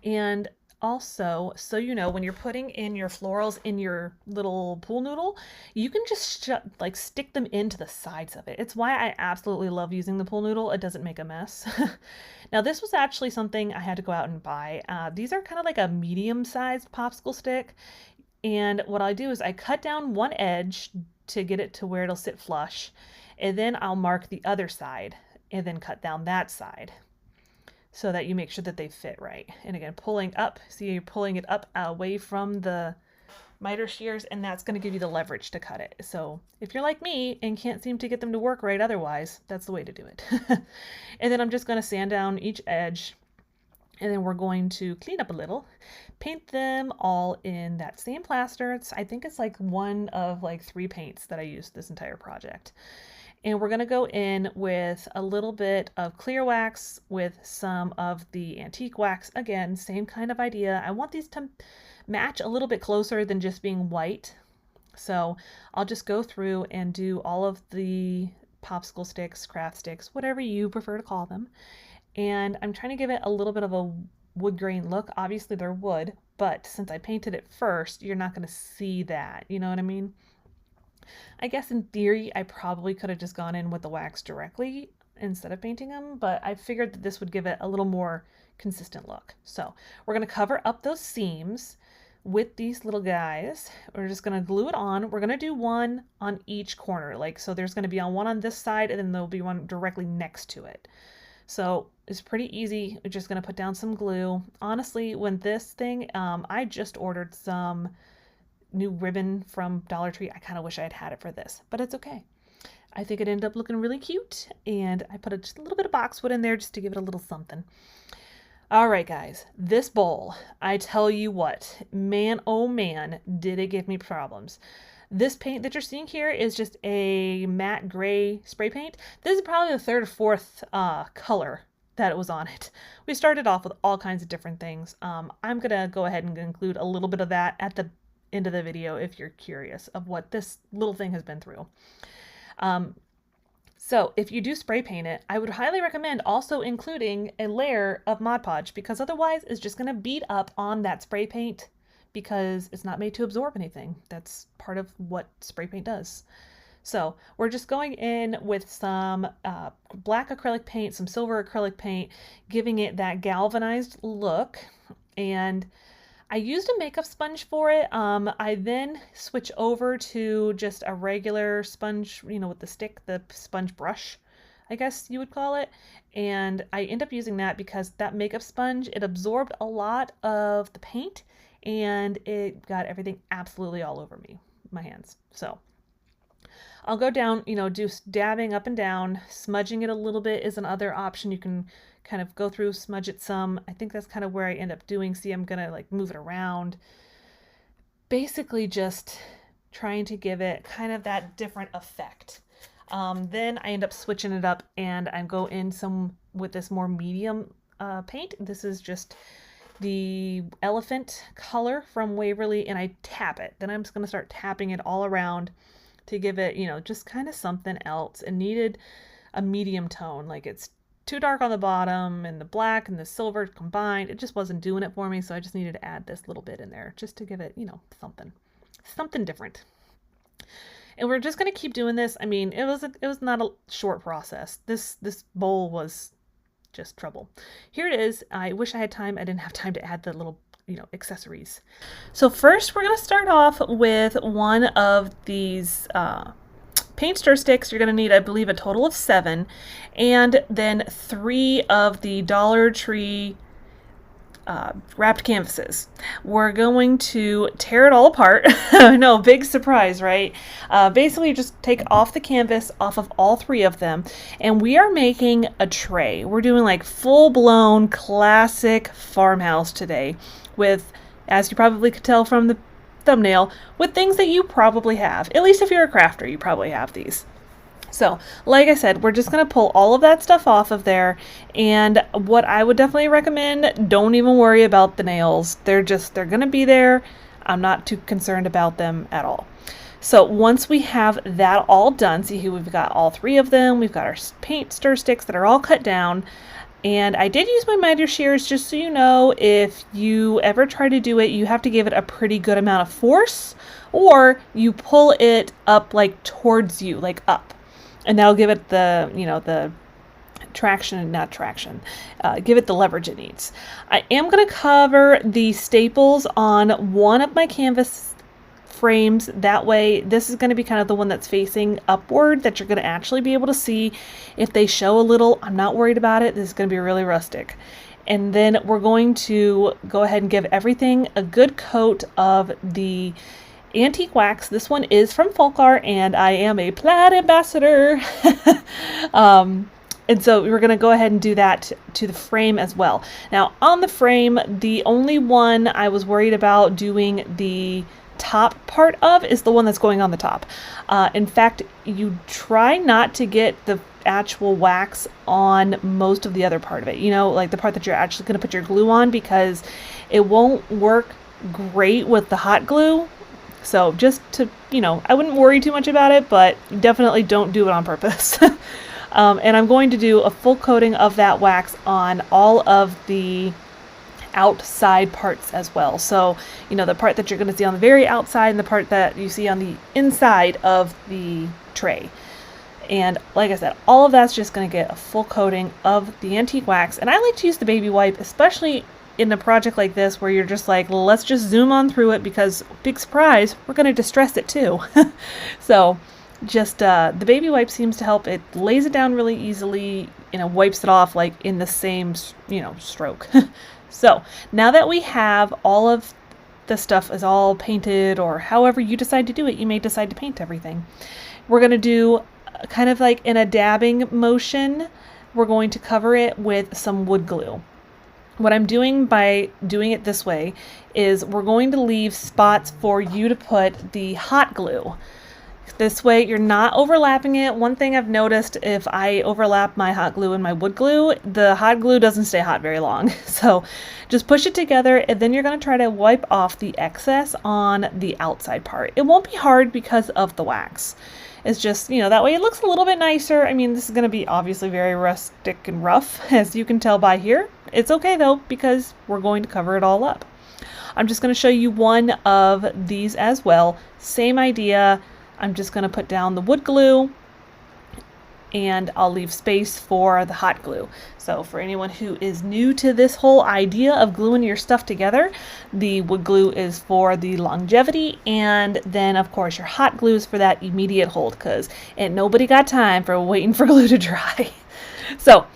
And also, so you know, when you're putting in your florals in your little pool noodle, you can just like stick them into the sides of it. It's why I absolutely love using the pool noodle. It doesn't make a mess. Now, this was actually something I had to go out and buy. These are kind of like a medium-sized popsicle stick. And what I do is I cut down one edge to get it to where it'll sit flush. And then I'll mark the other side and then cut down that side, so that you make sure that they fit right. And again, pulling up, see, you're pulling it up away from the miter shears, and that's going to give you the leverage to cut it. So if you're like me and can't seem to get them to work right otherwise, that's the way to do it. And then I'm just going to sand down each edge, and then we're going to clean up a little, paint them all in that same plaster. I think it's like one of like 3 paints that I used this entire project. And we're going to go in with a little bit of clear wax with some of the antique wax. Again, same kind of idea. I want these to match a little bit closer than just being white. So I'll just go through and do all of the popsicle sticks, craft sticks, whatever you prefer to call them. And I'm trying to give it a little bit of a wood grain look. Obviously they're wood, but since I painted it first, you're not going to see that. You know what I mean? I guess in theory, I probably could have just gone in with the wax directly instead of painting them, but I figured that this would give it a little more consistent look. So we're going to cover up those seams with these little guys. We're just going to glue it on. We're going to do one on each corner. Like, so there's going to be one on this side, and then there'll be one directly next to it. So it's pretty easy. We're just going to put down some glue. Honestly, when this thing, I just ordered some new ribbon from Dollar Tree. I kind of wish I had had it for this, but it's okay. I think it ended up looking really cute, and I put just a little bit of boxwood in there just to give it a little something. All right, guys, this bowl, I tell you what, man, oh man, did it give me problems. This paint that you're seeing here is just a matte gray spray paint. This is probably the 3rd or 4th color that it was on it. We started off with all kinds of different things. I'm gonna go ahead and include a little bit of that at the end of the video if you're curious of what this little thing has been through. So if you do spray paint it, I would highly recommend also including a layer of Mod Podge, because otherwise it's just going to bead up on that spray paint because it's not made to absorb anything. That's part of what spray paint does. So we're just going in with some black acrylic paint, some silver acrylic paint, giving it that galvanized look. And I used a makeup sponge for it. I then switch over to just a regular sponge, you know, with the stick, the sponge brush, I guess you would call it. And I end up using that because that makeup sponge, it absorbed a lot of the paint and it got everything absolutely all over my hands. So I'll go down, you know, do dabbing up and down. Smudging it a little bit is another option. You can kind of go through, smudge it some. I think that's kind of where I end up doing. See, I'm gonna like move it around. Basically just trying to give it kind of that different effect. Then I end up switching it up and I go in some with this more medium paint. This is just the elephant color from Waverly, and I tap it. Then I'm just gonna start tapping it all around to give it, you know, just kind of something else. It needed a medium tone. Like, it's too dark on the bottom and the black and the silver combined. It just wasn't doing it for me. So I just needed to add this little bit in there just to give it, you know, something different. And we're just going to keep doing this. I mean, it was not a short process. This bowl was just trouble. Here it is. I wish I had time. I didn't have time to add the little, you know, accessories. So first we're going to start off with one of these paint stir sticks. You're going to need, I believe, a total of 7, and then 3 of the Dollar Tree wrapped canvases. We're going to tear it all apart. I know, big surprise, right? Basically, just take off the canvas off of all 3 of them, and we are making a tray. We're doing like full-blown classic farmhouse today with, as you probably could tell from the thumbnail, with things that you probably have. At least if you're a crafter, you probably have these. So, like I said, we're just going to pull all of that stuff off of there, and what I would definitely recommend, don't even worry about the nails. They're going to be there. I'm not too concerned about them at all. So, once we have that all done, see here we've got all 3 of them. We've got our paint stir sticks that are all cut down, and I did use my miter shears, just so you know, if you ever try to do it, you have to give it a pretty good amount of force, or you pull it up like towards you, like up. And that'll give it the, the traction, not traction, give it the leverage it needs. I am going to cover the staples on one of my canvas frames. That way, this is going to be kind of the one that's facing upward that you're going to actually be able to see. If they show a little, I'm not worried about it. This is going to be really rustic. And then we're going to go ahead and give everything a good coat of the antique wax. This one is from Faux, and I am a plaid ambassador. And so we're going to go ahead and do that to the frame as well. Now on the frame, the only one I was worried about doing the top part of is the one that's going on the top. In fact, you try not to get the actual wax on most of the other part of it, like the part that you're actually going to put your glue on, because it won't work great with the hot glue. So just to, I wouldn't worry too much about it, but definitely don't do it on purpose. And I'm going to do a full coating of that wax on all of the outside parts as well. So, the part that you're going to see on the very outside and the part that you see on the inside of the tray. And like I said, all of that's just going to get a full coating of the antique wax. And I like to use the baby wipe, especially in a project like this where you're just like, let's just zoom on through it, because big surprise, we're going to distress it too. So just the baby wipe seems to help. It lays it down really easily, wipes it off like in the same, stroke. So now that we have all of the stuff is all painted, or however you decide to do it, you may decide to paint everything. We're going to do kind of like in a dabbing motion. We're going to cover it with some wood glue. What I'm doing by doing it this way is we're going to leave spots for you to put the hot glue. This way you're not overlapping it. One thing I've noticed, if I overlap my hot glue and my wood glue, the hot glue doesn't stay hot very long. So just push it together, and then you're going to try to wipe off the excess on the outside part. It won't be hard because of the wax. It's just, that way it looks a little bit nicer. I mean, this is going to be obviously very rustic and rough, as you can tell by here. It's okay though, because we're going to cover it all up. I'm just going to show you one of these as well. Same idea. I'm just going to put down the wood glue, and I'll leave space for the hot glue. So for anyone who is new to this whole idea of gluing your stuff together, the wood glue is for the longevity, and then of course your hot glue is for that immediate hold, because ain't nobody got time for waiting for glue to dry. So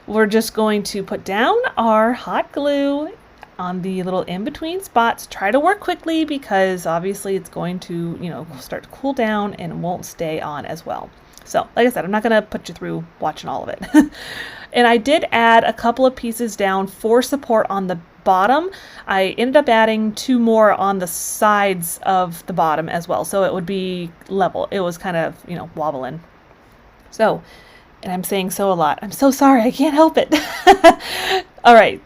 we're just going to put down our hot glue on the little in-between spots. Try to work quickly, because obviously it's going to, start to cool down and won't stay on as well. So like I said, I'm not going to put you through watching all of it. And I did add a couple of pieces down for support on the bottom. I ended up adding 2 more on the sides of the bottom as well, so it would be level. It was kind of, wobbling. So, and I'm saying so a lot. I'm so sorry. I can't help it. All right.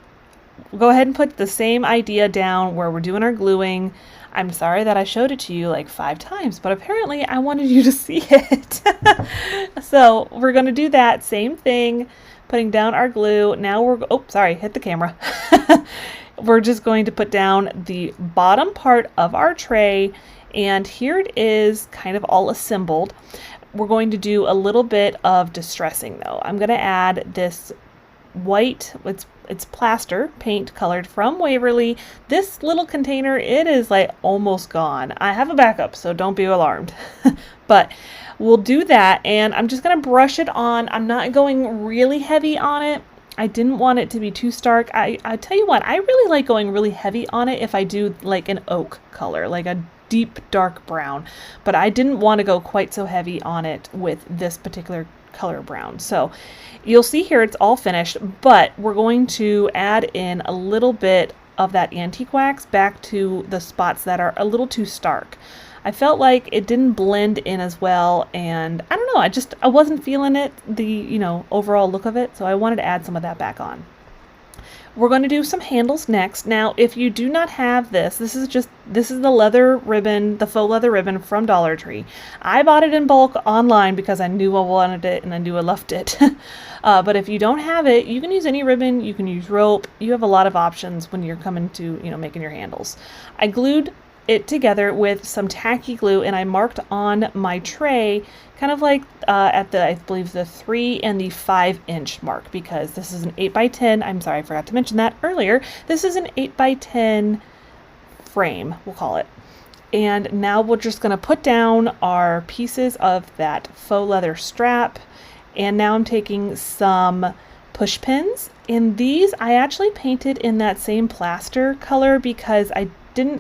Go ahead and put the same idea down where we're doing our gluing. I'm sorry that I showed it to you like 5 times, but apparently I wanted you to see it. So we're going to do that same thing, putting down our glue. Now hit the camera. We're just going to put down the bottom part of our tray, and here it is kind of all assembled. We're going to do a little bit of distressing though. I'm going to add this white, it's plaster paint colored from Waverly. This little container, it is like almost gone. I have a backup, so don't be alarmed. But we'll do that, and I'm just going to brush it on. I'm not going really heavy on it. I didn't want it to be too stark. I tell you what, I really like going really heavy on it if I do like an oak color, like a deep dark brown, but I didn't want to go quite so heavy on it with this particular color brown. So you'll see here it's all finished, but we're going to add in a little bit of that antique wax back to the spots that are a little too stark. I felt like it didn't blend in as well, and I don't know, I wasn't feeling it, the overall look of it, so I wanted to add some of that back on. We're going to do some handles next. Now, if you do not have this is the leather ribbon, the faux leather ribbon from Dollar Tree. I bought it in bulk online because I knew I wanted it and I knew I loved it. But if you don't have it, you can use any ribbon, you can use rope. You have a lot of options when you're coming to, making your handles. I glued it together with some tacky glue, and I marked on my tray kind of like at the, I believe, the 3 and the 5-inch mark, because this is an 8x10. I'm sorry, I forgot to mention that earlier. This is an 8x10 frame, we'll call it. And now we're just going to put down our pieces of that faux leather strap. And now I'm taking some push pins, and these I actually painted in that same plaster color because I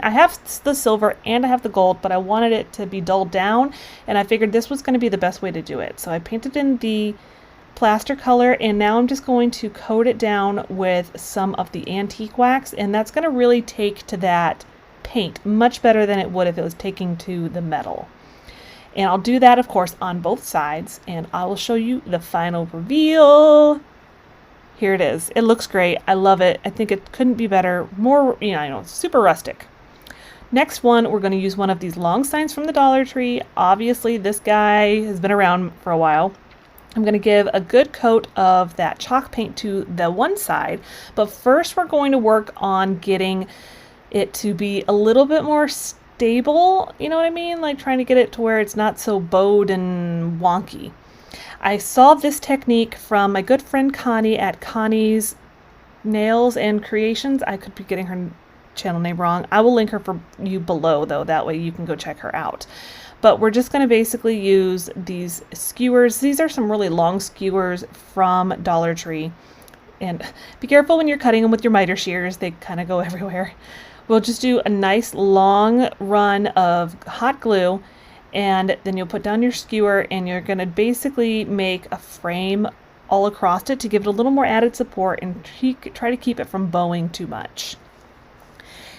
have the silver and I have the gold, but I wanted it to be dulled down, and I figured this was going to be the best way to do it. So I painted in the plaster color, and now I'm just going to coat it down with some of the antique wax, and that's going to really take to that paint much better than it would if it was taking to the metal. And I'll do that, of course, on both sides, and I will show you the final reveal. Here it is. It looks great. I love it. I think it couldn't be better. More, super rustic. Next one, we're going to use one of these long signs from the Dollar Tree. Obviously, this guy has been around for a while. I'm going to give a good coat of that chalk paint to the one side, but first we're going to work on getting it to be a little bit more stable, you know what I mean? Like trying to get it to where it's not so bowed and wonky. I saw this technique from my good friend Connie at Connie's Nails and Creations. I could be getting her channel name wrong. I will link her for you below, though. That way you can go check her out. But we're just going to basically use these skewers. These are some really long skewers from Dollar Tree. And be careful when you're cutting them with your miter shears. They kind of go everywhere. We'll just do a nice long run of hot glue, and then you'll put down your skewer, and you're going to basically make a frame all across it to give it a little more added support and try to keep it from bowing too much.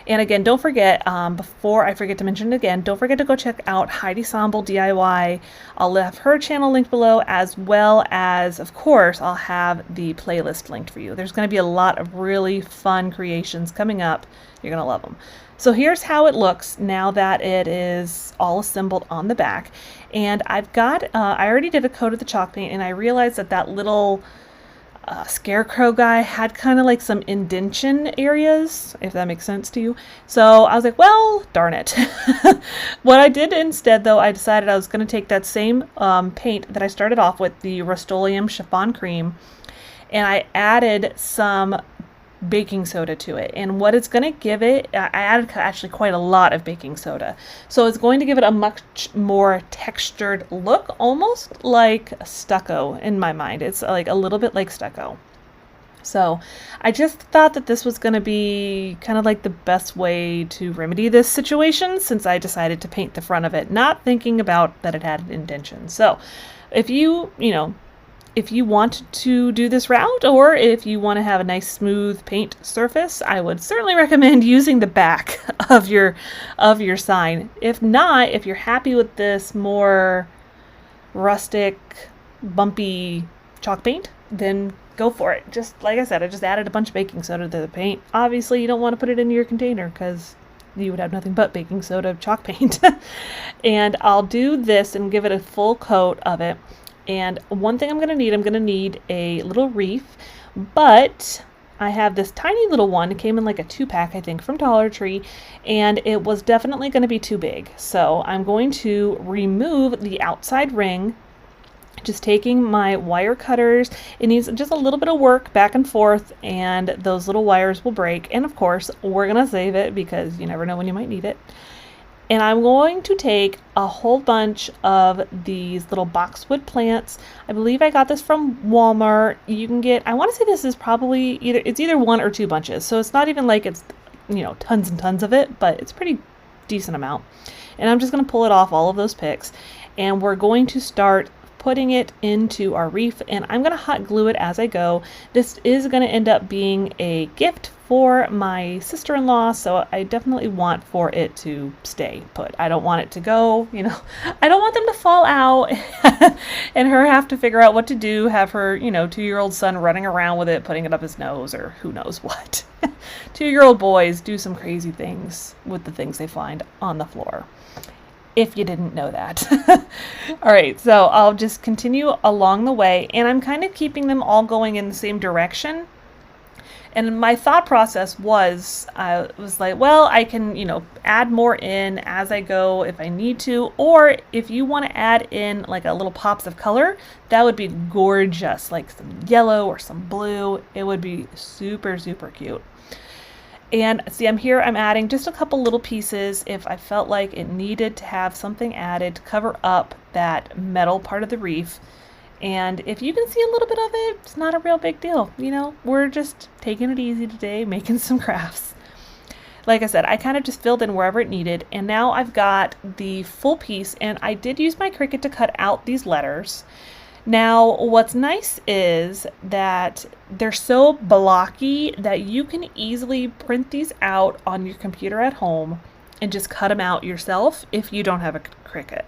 And again, don't forget, before I forget to mention it again, don't forget to go check out Heidi Samble DIY. I'll have her channel linked below, as well as, of course, I'll have the playlist linked for you. There's going to be a lot of really fun creations coming up. You're going to love them. So here's how it looks now that it is all assembled on the back. And I've got, I already did a coat of the chalk paint, and I realized that that little scarecrow guy had kind of like some indentation areas, if that makes sense to you. So I was like, well, darn it. What I did instead, though, I decided I was going to take that same paint that I started off with, the Rust-Oleum Chiffon Cream, and I added some baking soda to it. And what it's going to give it, I added actually quite a lot of baking soda, so it's going to give it a much more textured look, almost like stucco in my mind. It's like a little bit like stucco. So I just thought that this was going to be kind of like the best way to remedy this situation, since I decided to paint the front of it, not thinking about that it had an indentation. So if if you want to do this route, or if you want to have a nice smooth paint surface, I would certainly recommend using the back of your sign. If not, if you're happy with this more rustic, bumpy chalk paint, then go for it. Just like I said, I just added a bunch of baking soda to the paint. Obviously, you don't want to put it in your container because you would have nothing but baking soda chalk paint. And I'll do this and give it a full coat of it. And one thing I'm going to need a little wreath, but I have this tiny little one. It came in like a 2-pack, I think, from Dollar Tree, and it was definitely going to be too big. So I'm going to remove the outside ring, just taking my wire cutters. It needs just a little bit of work back and forth, and those little wires will break. And of course, we're going to save it because you never know when you might need it. And I'm going to take a whole bunch of these little boxwood plants. I believe I got this from Walmart. You can get, I want to say this is probably either one or two bunches. So it's not even like it's, you know, tons and tons of it, but it's pretty decent amount. And I'm just going to pull it off all of those picks. And we're going to start putting it into our wreath, and I'm going to hot glue it as I go. This is going to end up being a gift for my sister-in-law, so I definitely want for it to stay put. I don't want it to go, you know, I don't want them to fall out and her have to figure out what to do, have her, you know, 2-year-old son running around with it, putting it up his nose or who knows what. 2-year-old boys do some crazy things with the things they find on the floor, if you didn't know that. All right, so I'll just continue along the way, and I'm kind of keeping them all going in the same direction. And my thought process was, I was like, well, I can, you know, add more in as I go if I need to, or if you want to add in like a little pops of color, that would be gorgeous, like some yellow or some blue. It would be super, super cute. And see, I'm adding just a couple little pieces if I felt like it needed to have something added to cover up that metal part of the wreath. And if you can see a little bit of it, it's not a real big deal. You know, we're just taking it easy today, making some crafts. Like I said, I kind of just filled in wherever it needed. And now I've got the full piece, and I did use my Cricut to cut out these letters. Now, what's nice is that they're so blocky that you can easily print these out on your computer at home and just cut them out yourself if you don't have a Cricut.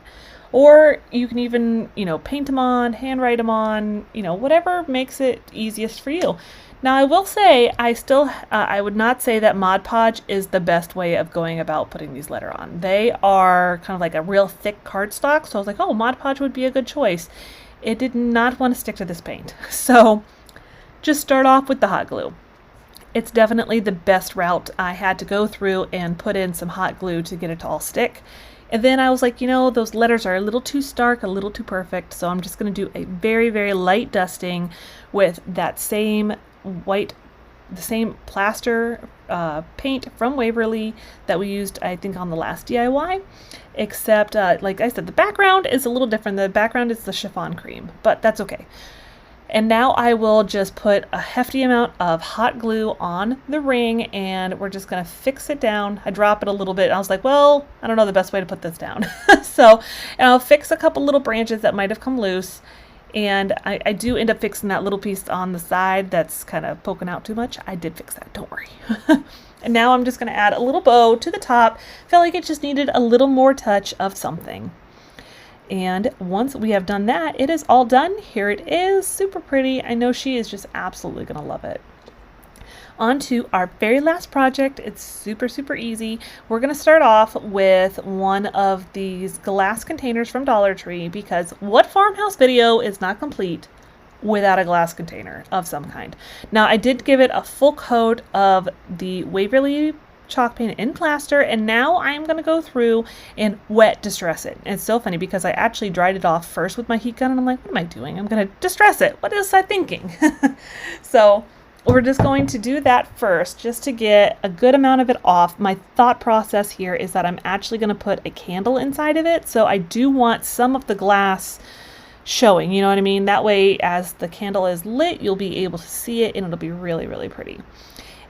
Or you can even, you know, paint them on, handwrite them on, you know, whatever makes it easiest for you. Now, I will say, I would not say that Mod Podge is the best way of going about putting these letters on. They are kind of like a real thick cardstock, so I was like, oh, Mod Podge would be a good choice. It did not want to stick to this paint. So just start off with the hot glue. It's definitely the best route. I had to go through and put in some hot glue to get it to all stick. And then I was like, you know, those letters are a little too stark, a little too perfect. So I'm just going to do a very, very light dusting with that same white, the same plaster paint from Waverly that we used, I think, on the last DIY. Except, like I said, the background is a little different. The background is the chiffon cream, but that's okay. And now I will just put a hefty amount of hot glue on the ring, and we're just going to fix it down. I drop it a little bit. I was like, well, I don't know the best way to put this down. So, and I'll fix a couple little branches that might have come loose. And I do end up fixing that little piece on the side that's kind of poking out too much. I did fix that, don't worry. And now I'm just going to add a little bow to the top. Felt like it just needed a little more touch of something. And once we have done that, it is all done. Here it is, super pretty. I know she is just absolutely going to love it. On to our very last project. It's super, super easy. We're going to start off with one of these glass containers from Dollar Tree, because what farmhouse video is not complete without a glass container of some kind? Now, I did give it a full coat of the Waverly chalk paint in plaster, and now I'm going to go through and wet distress it. And it's so funny because I actually dried it off first with my heat gun, and I'm like, what am I doing? I'm going to distress it. What was I thinking? So we're just going to do that first just to get a good amount of it off. My thought process here is that I'm actually going to put a candle inside of it, so I do want some of the glass showing, you know what I mean? That way, as the candle is lit, you'll be able to see it, and it'll be really, really pretty.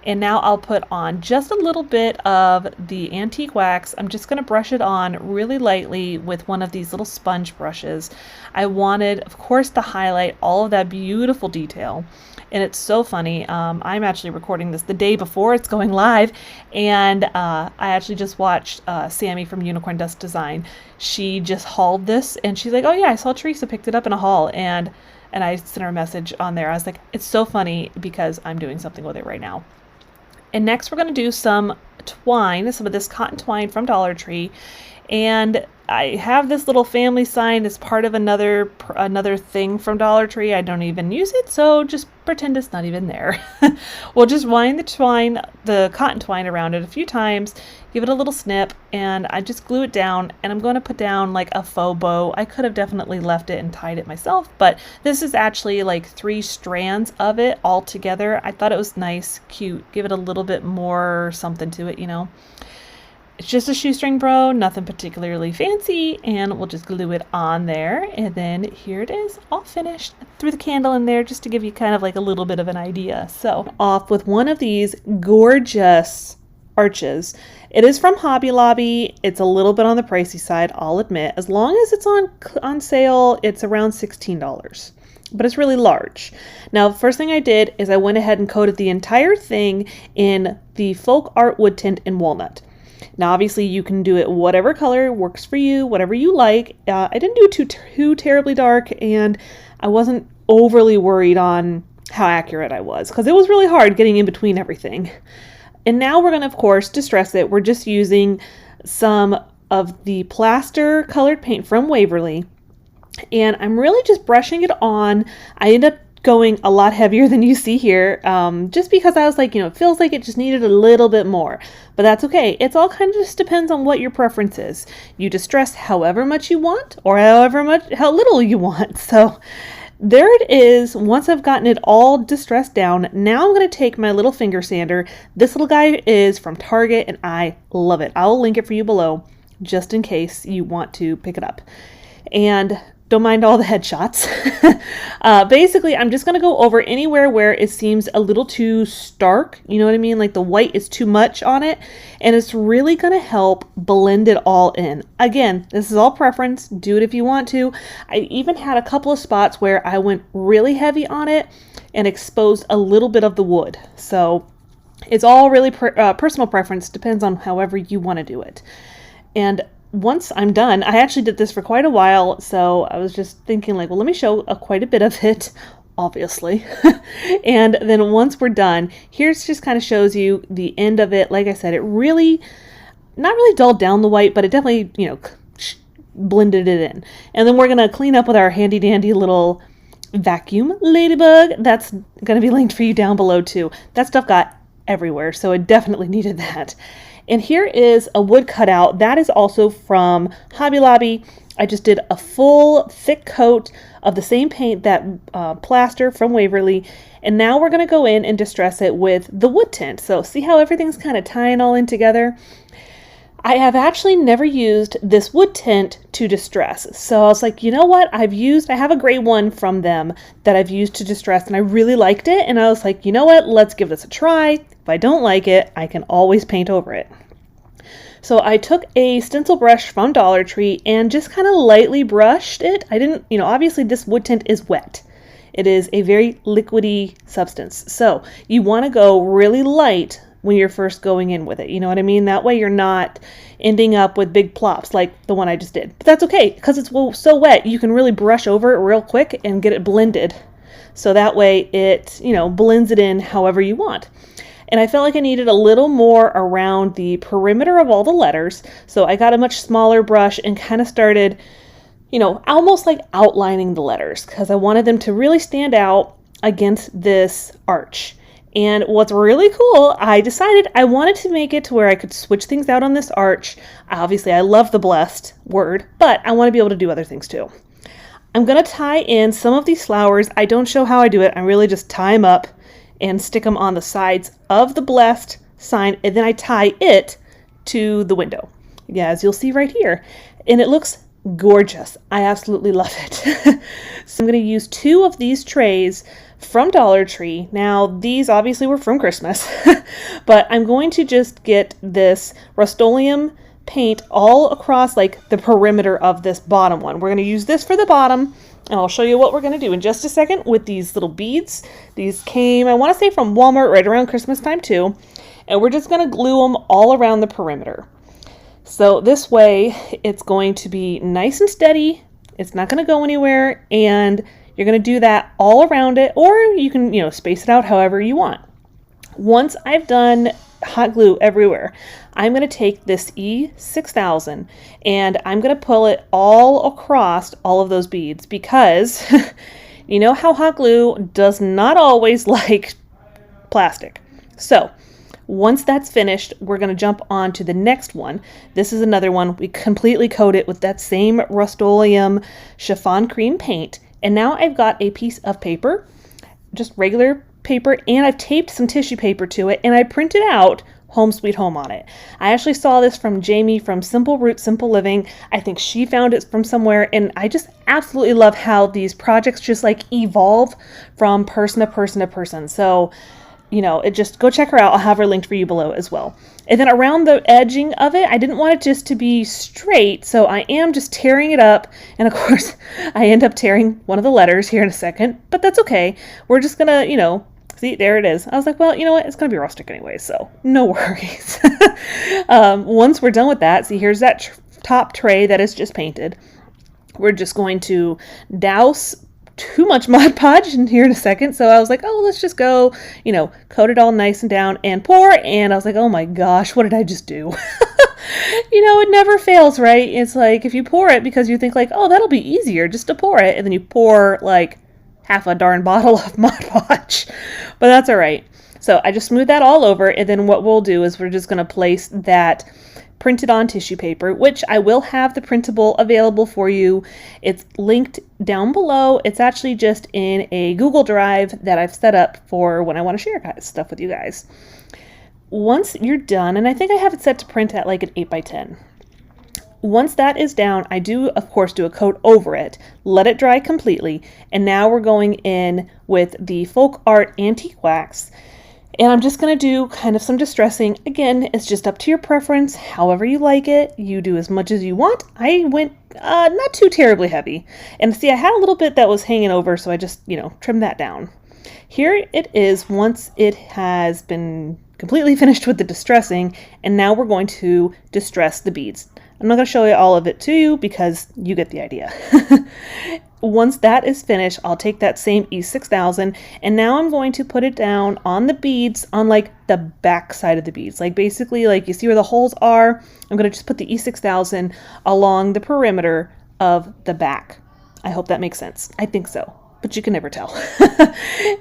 And now I'll put on just a little bit of the antique wax. I'm just going to brush it on really lightly with one of these little sponge brushes. I wanted, of course, to highlight all of that beautiful detail. And it's so funny. I'm actually recording this the day before it's going live. And I actually just watched Sammy from Unicorn Dust Design. She just hauled this, and she's like, oh yeah, I saw Theresa picked it up in a haul. And I sent her a message on there. I was like, it's so funny because I'm doing something with it right now. And next we're going to do some twine, some of this cotton twine from Dollar Tree. And I have this little family sign as part of another thing from Dollar Tree. I don't even use it, so just pretend it's not even there. We'll just wind the cotton twine around it a few times, give it a little snip, and I just glue it down, and I'm going to put down like a faux bow. I could have definitely left it and tied it myself, but this is actually like 3 strands of it all together. I thought it was nice, cute, give it a little bit more something to it, you know. It's just a shoestring bow, nothing particularly fancy, and we'll just glue it on there. And then here it is, all finished. Threw the candle in there just to give you kind of like a little bit of an idea. So off with one of these gorgeous arches. It is from Hobby Lobby. It's a little bit on the pricey side, I'll admit. As long as it's on sale, it's around $16. But it's really large. Now, the first thing I did is I went ahead and coated the entire thing in the Folk Art Wood Tint in Walnut. Now, obviously, you can do it whatever color works for you, whatever you like. I didn't do it too terribly dark, and I wasn't overly worried on how accurate I was, because it was really hard getting in between everything. And now we're going to, of course, distress it. We're just using some of the plaster colored paint from Waverly, and I'm really just brushing it on. I end up going a lot heavier than you see here, just because I was like, it feels like it just needed a little bit more, but that's okay. It's all kind of just depends on what your preference is. You distress however much you want, or how little you want. So there it is. Once I've gotten it all distressed down, now I'm going to take my little finger sander. This little guy is from Target and I love it. I'll link it for you below just in case you want to pick it up. And don't mind all the headshots. Basically, I'm just going to go over anywhere where it seems a little too stark. You know what I mean? Like the white is too much on it. And it's really going to help blend it all in. Again, this is all preference. Do it if you want to. I even had a couple of spots where I went really heavy on it and exposed a little bit of the wood. So it's all really personal preference. Depends on however you want to do it. And once I'm done, I actually did this for quite a while, so I was just thinking like, well, let me show quite a bit of it, obviously. And then once we're done, here's just kind of shows you the end of it. Like I said, it really, not really dulled down the white, but it definitely, blended it in. And then we're going to clean up with our handy dandy little vacuum Ladybug. That's going to be linked for you down below too. That stuff got everywhere, so it definitely needed that. And here is a wood cutout. That is also from Hobby Lobby. I just did a full thick coat of the same paint, that plaster from Waverly. And now we're going to go in and distress it with the wood tint. So see how everything's kind of tying all in together? I have actually never used this wood tint to distress. So I was like, you know what? I have a gray one from them that I've used to distress and I really liked it. And I was like, you know what? Let's give this a try. If I don't like it, I can always paint over it. So I took a stencil brush from Dollar Tree and just kind of lightly brushed it. I didn't, obviously this wood tint is wet. It is a very liquidy substance. So you want to go really light when you're first going in with it. You know what I mean? That way you're not ending up with big plops like the one I just did. But that's okay, because it's so wet, you can really brush over it real quick and get it blended. So that way it, blends it in however you want. And I felt like I needed a little more around the perimeter of all the letters. So I got a much smaller brush and kind of started, almost like outlining the letters, because I wanted them to really stand out against this arch. And what's really cool, I decided I wanted to make it to where I could switch things out on this arch. Obviously, I love the blessed word, but I want to be able to do other things too. I'm going to tie in some of these flowers. I don't show how I do it. I really just tie them up and stick them on the sides of the blessed sign, and then I tie it to the window. Yeah, as you'll see right here. And it looks gorgeous. I absolutely love it. So I'm going to use 2 of these trays from Dollar Tree. Now, these obviously were from Christmas, but I'm going to just get this Rust-Oleum paint all across like the perimeter of this bottom one. We're going to use this for the bottom, and I'll show you what we're going to do in just a second with these little beads. These came, I want to say, from Walmart right around Christmas time too, and we're just going to glue them all around the perimeter. So this way it's going to be nice and steady. It's not going to go anywhere, and you're going to do that all around it, or you can, space it out however you want. Once I've done hot glue everywhere, I'm going to take this E6000 and I'm going to pull it all across all of those beads, because you know how hot glue does not always like plastic. So once that's finished, we're going to jump on to the next one. This is another one. We completely coat it with that same Rust-Oleum chiffon cream paint. And now I've got a piece of paper, just regular paper, and I've taped some tissue paper to it, and I printed out Home Sweet Home on it. I actually saw this from Jamie from Simple Roots, Simple Living. I think she found it from somewhere, and I just absolutely love how these projects just like evolve from person to person to person. So, you know, it just, go check her out. I'll have her linked for you below as well. And then around the edging of it, I didn't want it just to be straight, so I am just tearing it up. And of course, I end up tearing one of the letters here in a second, but that's okay. We're just gonna, you know, see, there it is. I was like, well, you know what? It's gonna be rustic anyway, so no worries. Once we're done with that, see, here's that top tray that is just painted. We're just going to douse too much Mod Podge in here in a second. So I was like, oh, let's just go, you know, coat it all nice and down and pour. And I was like, oh my gosh, what did I just do? You know, it never fails, right? It's like if you pour it because you think like, oh, that'll be easier just to pour it. And then you pour like half a darn bottle of Mod Podge. But that's all right. So I just smoothed that all over. And then what we'll do is we're just going to place that printed on tissue paper, which I will have the printable available for you. It's linked down below. It's actually just in a Google Drive that I've set up for when I want to share stuff with you guys. Once you're done, and I think I have it set to print at like an 8x10. Once that is down, I do, of course, do a coat over it, let it dry completely, and now we're going in with the Folk Art Antique Wax. And I'm just going to do kind of some distressing. Again, it's just up to your preference. However you like it, you do as much as you want. I went not too terribly heavy. And see, I had a little bit that was hanging over, so I just, you know, trimmed that down. Here it is once it has been completely finished with the distressing. And now we're going to distress the beads. I'm not going to show you all of it to you because you get the idea. Once that is finished, I'll take that same E6000 and now I'm going to put it down on the beads on like the back side of the beads. Like basically like you see where the holes are, I'm going to just put the E6000 along the perimeter of the back. I hope that makes sense. I think so, but you can never tell.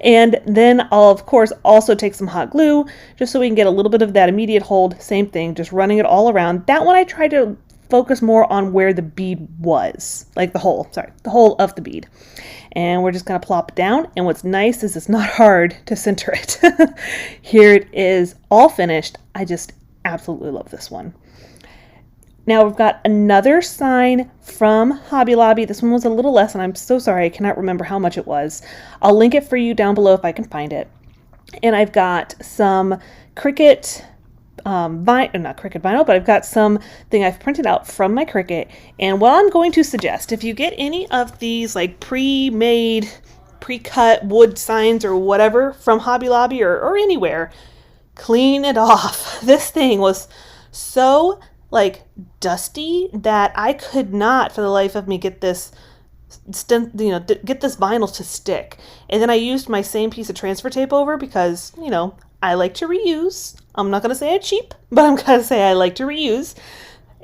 And then I'll of course also take some hot glue just so we can get a little bit of that immediate hold. Same thing, just running it all around. That one I tried to focus more on where the bead was, like the hole of the bead. And we're just going to plop it down. And what's nice is it's not hard to center it. Here it is all finished. I just absolutely love this one. Now we've got another sign from Hobby Lobby. This one was a little less, and I'm so sorry, I cannot remember how much it was. I'll link it for you down below if I can find it. And I've got some Cricut not Cricut vinyl, but I've got something I've printed out from my Cricut. And what I'm going to suggest, if you get any of these like pre-made, pre-cut wood signs or whatever from Hobby Lobby or anywhere, clean it off. This thing was so like dusty that I could not for the life of me get this get this vinyl to stick. And then I used my same piece of transfer tape over because, you know, I like to reuse. I'm not going to say I'm cheap, but I'm going to say I like to reuse.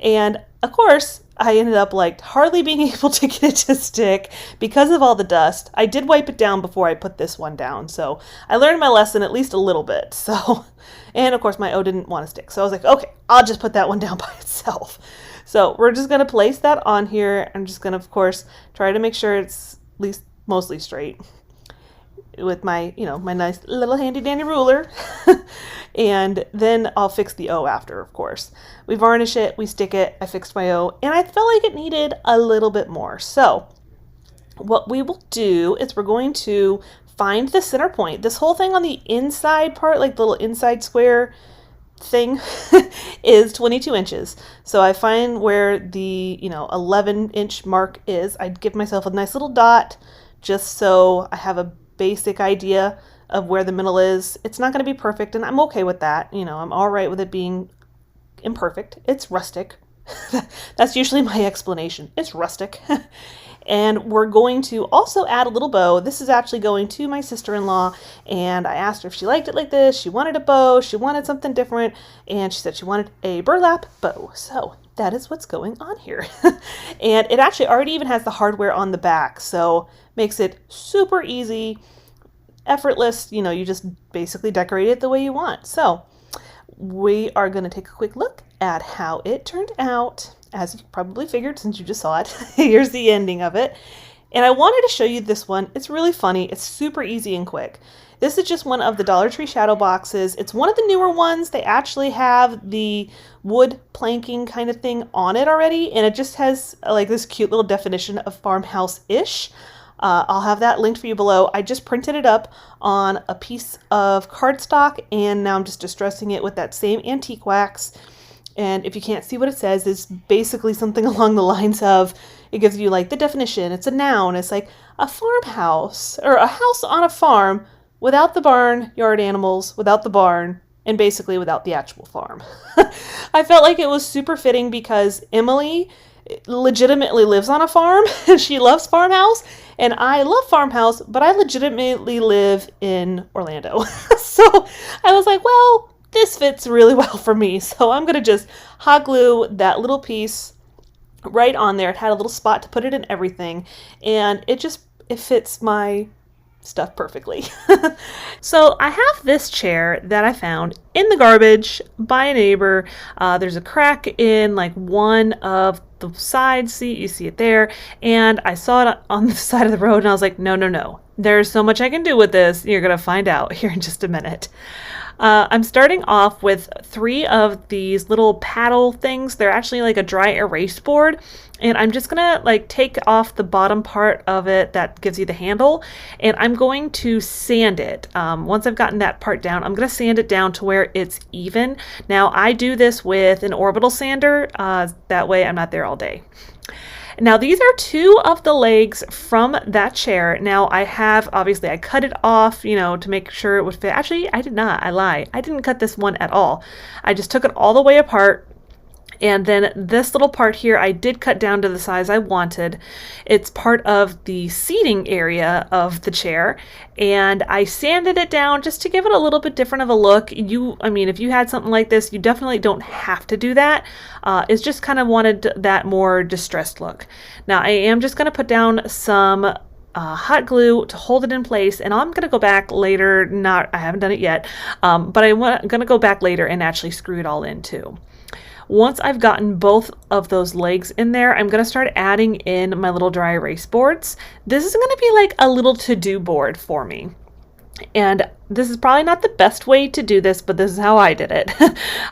And of course, I ended up like hardly being able to get it to stick because of all the dust. I did wipe it down before I put this one down. So I learned my lesson at least a little bit. So, and of course my O didn't want to stick. So I was like, okay, I'll just put that one down by itself. So we're just going to place that on here. I'm just going to, of course, try to make sure it's at least mostly straight with my, you know, my nice little handy dandy ruler. And then I'll fix the O after, of course. We varnish it, we stick it, I fixed my O, and I felt like it needed a little bit more. So what we will do is we're going to find the center point. This whole thing on the inside part, like the little inside square thing, is 22 inches. So I find where the, 11-inch mark is. I give myself a nice little dot just so I have a basic idea of where the middle is. It's not going to be perfect, and I'm okay with that. I'm all right with it being imperfect. It's rustic. That's usually my explanation. It's rustic. And we're going to also add a little bow. This is actually going to my sister-in-law, and I asked her if she liked it like this. She wanted a bow. She wanted something different, and she said she wanted a burlap bow. So that is what's going on here. And it actually already even has the hardware on the back, so makes it super easy, effortless. You just basically decorate it the way you want. So we are going to take a quick look at how it turned out. As you probably figured since you just saw it, here's the ending of it. And I wanted to show you this one. It's really funny. It's super easy and quick. This is just one of the Dollar Tree shadow boxes. It's one of the newer ones. They actually have the wood planking kind of thing on it already, and it just has like this cute little definition of farmhouse-ish. I'll have that linked for you below. I just printed it up on a piece of cardstock, and now I'm just distressing it with that same antique wax. And if you can't see what it says, it's basically something along the lines of, it gives you like the definition. It's a noun. It's like a farmhouse, or a house on a farm without the barn, yard animals, without the barn, and basically without the actual farm. I felt like it was super fitting because Emily legitimately lives on a farm and she loves farmhouse, and I love farmhouse, but I legitimately live in Orlando. So I was like, well, this fits really well for me. So I'm going to just hot glue that little piece right on there. It had a little spot to put it in everything, and it fits my stuff perfectly. So I have this chair that I found in the garbage by a neighbor. There's a crack in like one of the side seat. You see it there. And I saw it on the side of the road, and I was like, no, no, no. There's so much I can do with this. You're going to find out here in just a minute. I'm starting off with 3 of these little paddle things. They're actually like a dry erase board, and I'm just gonna like take off the bottom part of it that gives you the handle, and I'm going to sand it. Once I've gotten that part down, I'm gonna sand it down to where it's even. Now I do this with an orbital sander, that way I'm not there all day. Now these are 2 of the legs from that chair. Now I cut it off, you know, to make sure it would fit. Actually, I did not. I lie. I didn't cut this one at all. I just took it all the way apart. And then this little part here, I did cut down to the size I wanted. It's part of the seating area of the chair, and I sanded it down just to give it a little bit different of a look. I mean, if you had something like this, you definitely don't have to do that. It's just kind of wanted that more distressed look. Now I am just going to put down some hot glue to hold it in place, and I'm going to go back later. I haven't done it yet, but I'm going to go back later and actually screw it all in too. Once I've gotten both of those legs in there, I'm going to start adding in my little dry erase boards. This is going to be like a little to-do board for me. And this is probably not the best way to do this, but this is how I did it.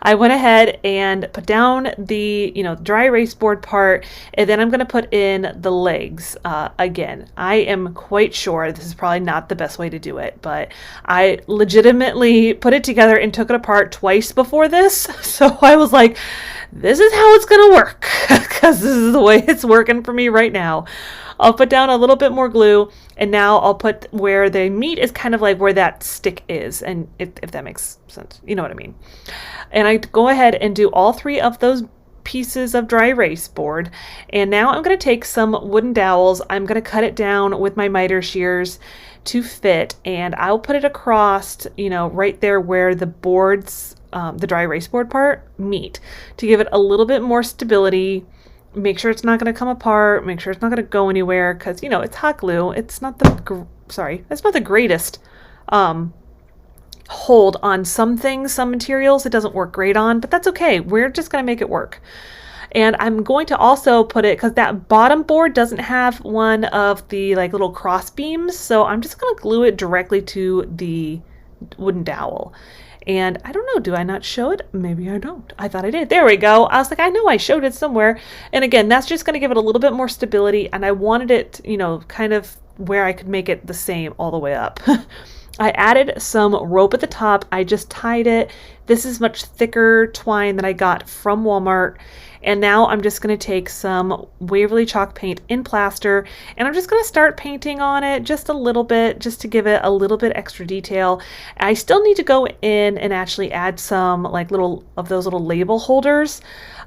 I went ahead and put down the, dry erase board part, and then I'm going to put in the legs. Again, I am quite sure this is probably not the best way to do it, but I legitimately put it together and took it apart twice before this. So I was like, this is how it's going to work, because this is the way it's working for me right now. I'll put down a little bit more glue, and now I'll put where they meet is kind of like where that stick is, and if that makes sense, you know what I mean. And I go ahead and do all 3 of those pieces of dry erase board, and now I'm going to take some wooden dowels. I'm going to cut it down with my miter shears to fit, and I'll put it across, right there where the boards, the dry erase board part meet, to give it a little bit more stability. Make sure it's not going to come apart. Make sure it's not going to go anywhere, because it's hot glue. It's not that's not the greatest hold on some things, some materials. It doesn't work great on, but that's okay. We're just going to make it work. And I'm going to also put it, because that bottom board doesn't have one of the like little cross beams, so I'm just going to glue it directly to the wooden dowel. And I don't know, do I not show it? Maybe I don't. I thought I did. There we go. I was like, I know I showed it somewhere. And again, that's just going to give it a little bit more stability. And I wanted it, kind of where I could make it the same all the way up. I added some rope at the top. I just tied it. This is much thicker twine that I got from Walmart. And now I'm just going to take some Waverly chalk paint in plaster, and I'm just going to start painting on it just a little bit, just to give it a little bit extra detail. I still need to go in and actually add some like those little label holders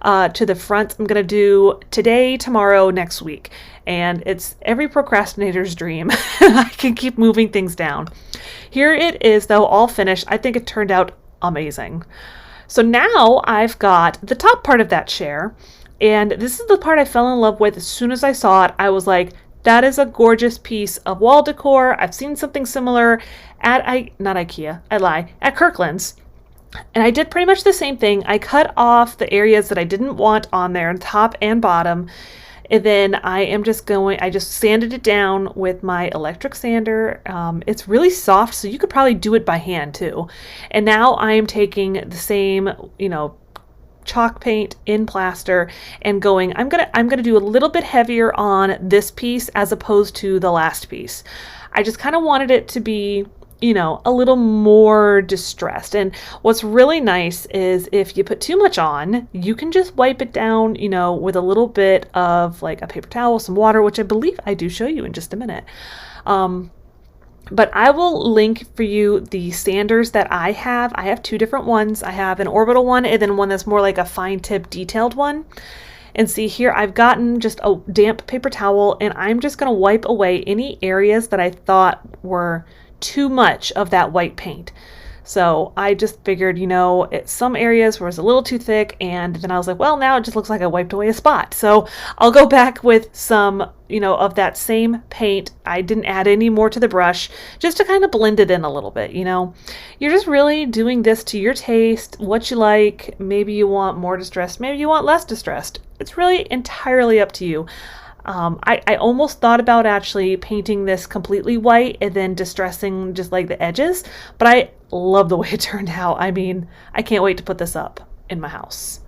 to the front. I'm going to do today, tomorrow, next week. And it's every procrastinator's dream. I can keep moving things down. Here it is though, all finished. I think it turned out amazing. So now I've got the top part of that chair, and this is the part I fell in love with. As soon as I saw it, I was like, that is a gorgeous piece of wall decor. I've seen something similar at, not IKEA, I lie, at Kirkland's. And I did pretty much the same thing. I cut off the areas that I didn't want on there, top and bottom. And then I just sanded it down with my electric sander. It's really soft, so you could probably do it by hand too. And now I am taking the same, chalk paint in plaster and I'm gonna do a little bit heavier on this piece as opposed to the last piece. I just kind of wanted it to be, a little more distressed. And what's really nice is if you put too much on, you can just wipe it down, with a little bit of like a paper towel, some water, which I believe I do show you in just a minute. But I will link for you the sanders that I have. I have two different ones. I have an orbital one and then one that's more like a fine tip detailed one. And see here, I've gotten just a damp paper towel and I'm just going to wipe away any areas that I thought were too much of that white paint. So I just figured, some areas were a little too thick, and then I was like, well, now it just looks like I wiped away a spot. So I'll go back with some, of that same paint. I didn't add any more to the brush, just to kind of blend it in a little bit, You're just really doing this to your taste, what you like. Maybe you want more distressed, maybe you want less distressed. It's really entirely up to you. I almost thought about actually painting this completely white and then distressing just like the edges, but I love the way it turned out. I mean, I can't wait to put this up in my house.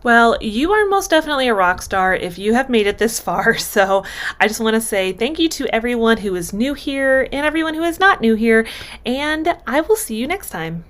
Well, you are most definitely a rock star if you have made it this far. So I just want to say thank you to everyone who is new here and everyone who is not new here, and I will see you next time.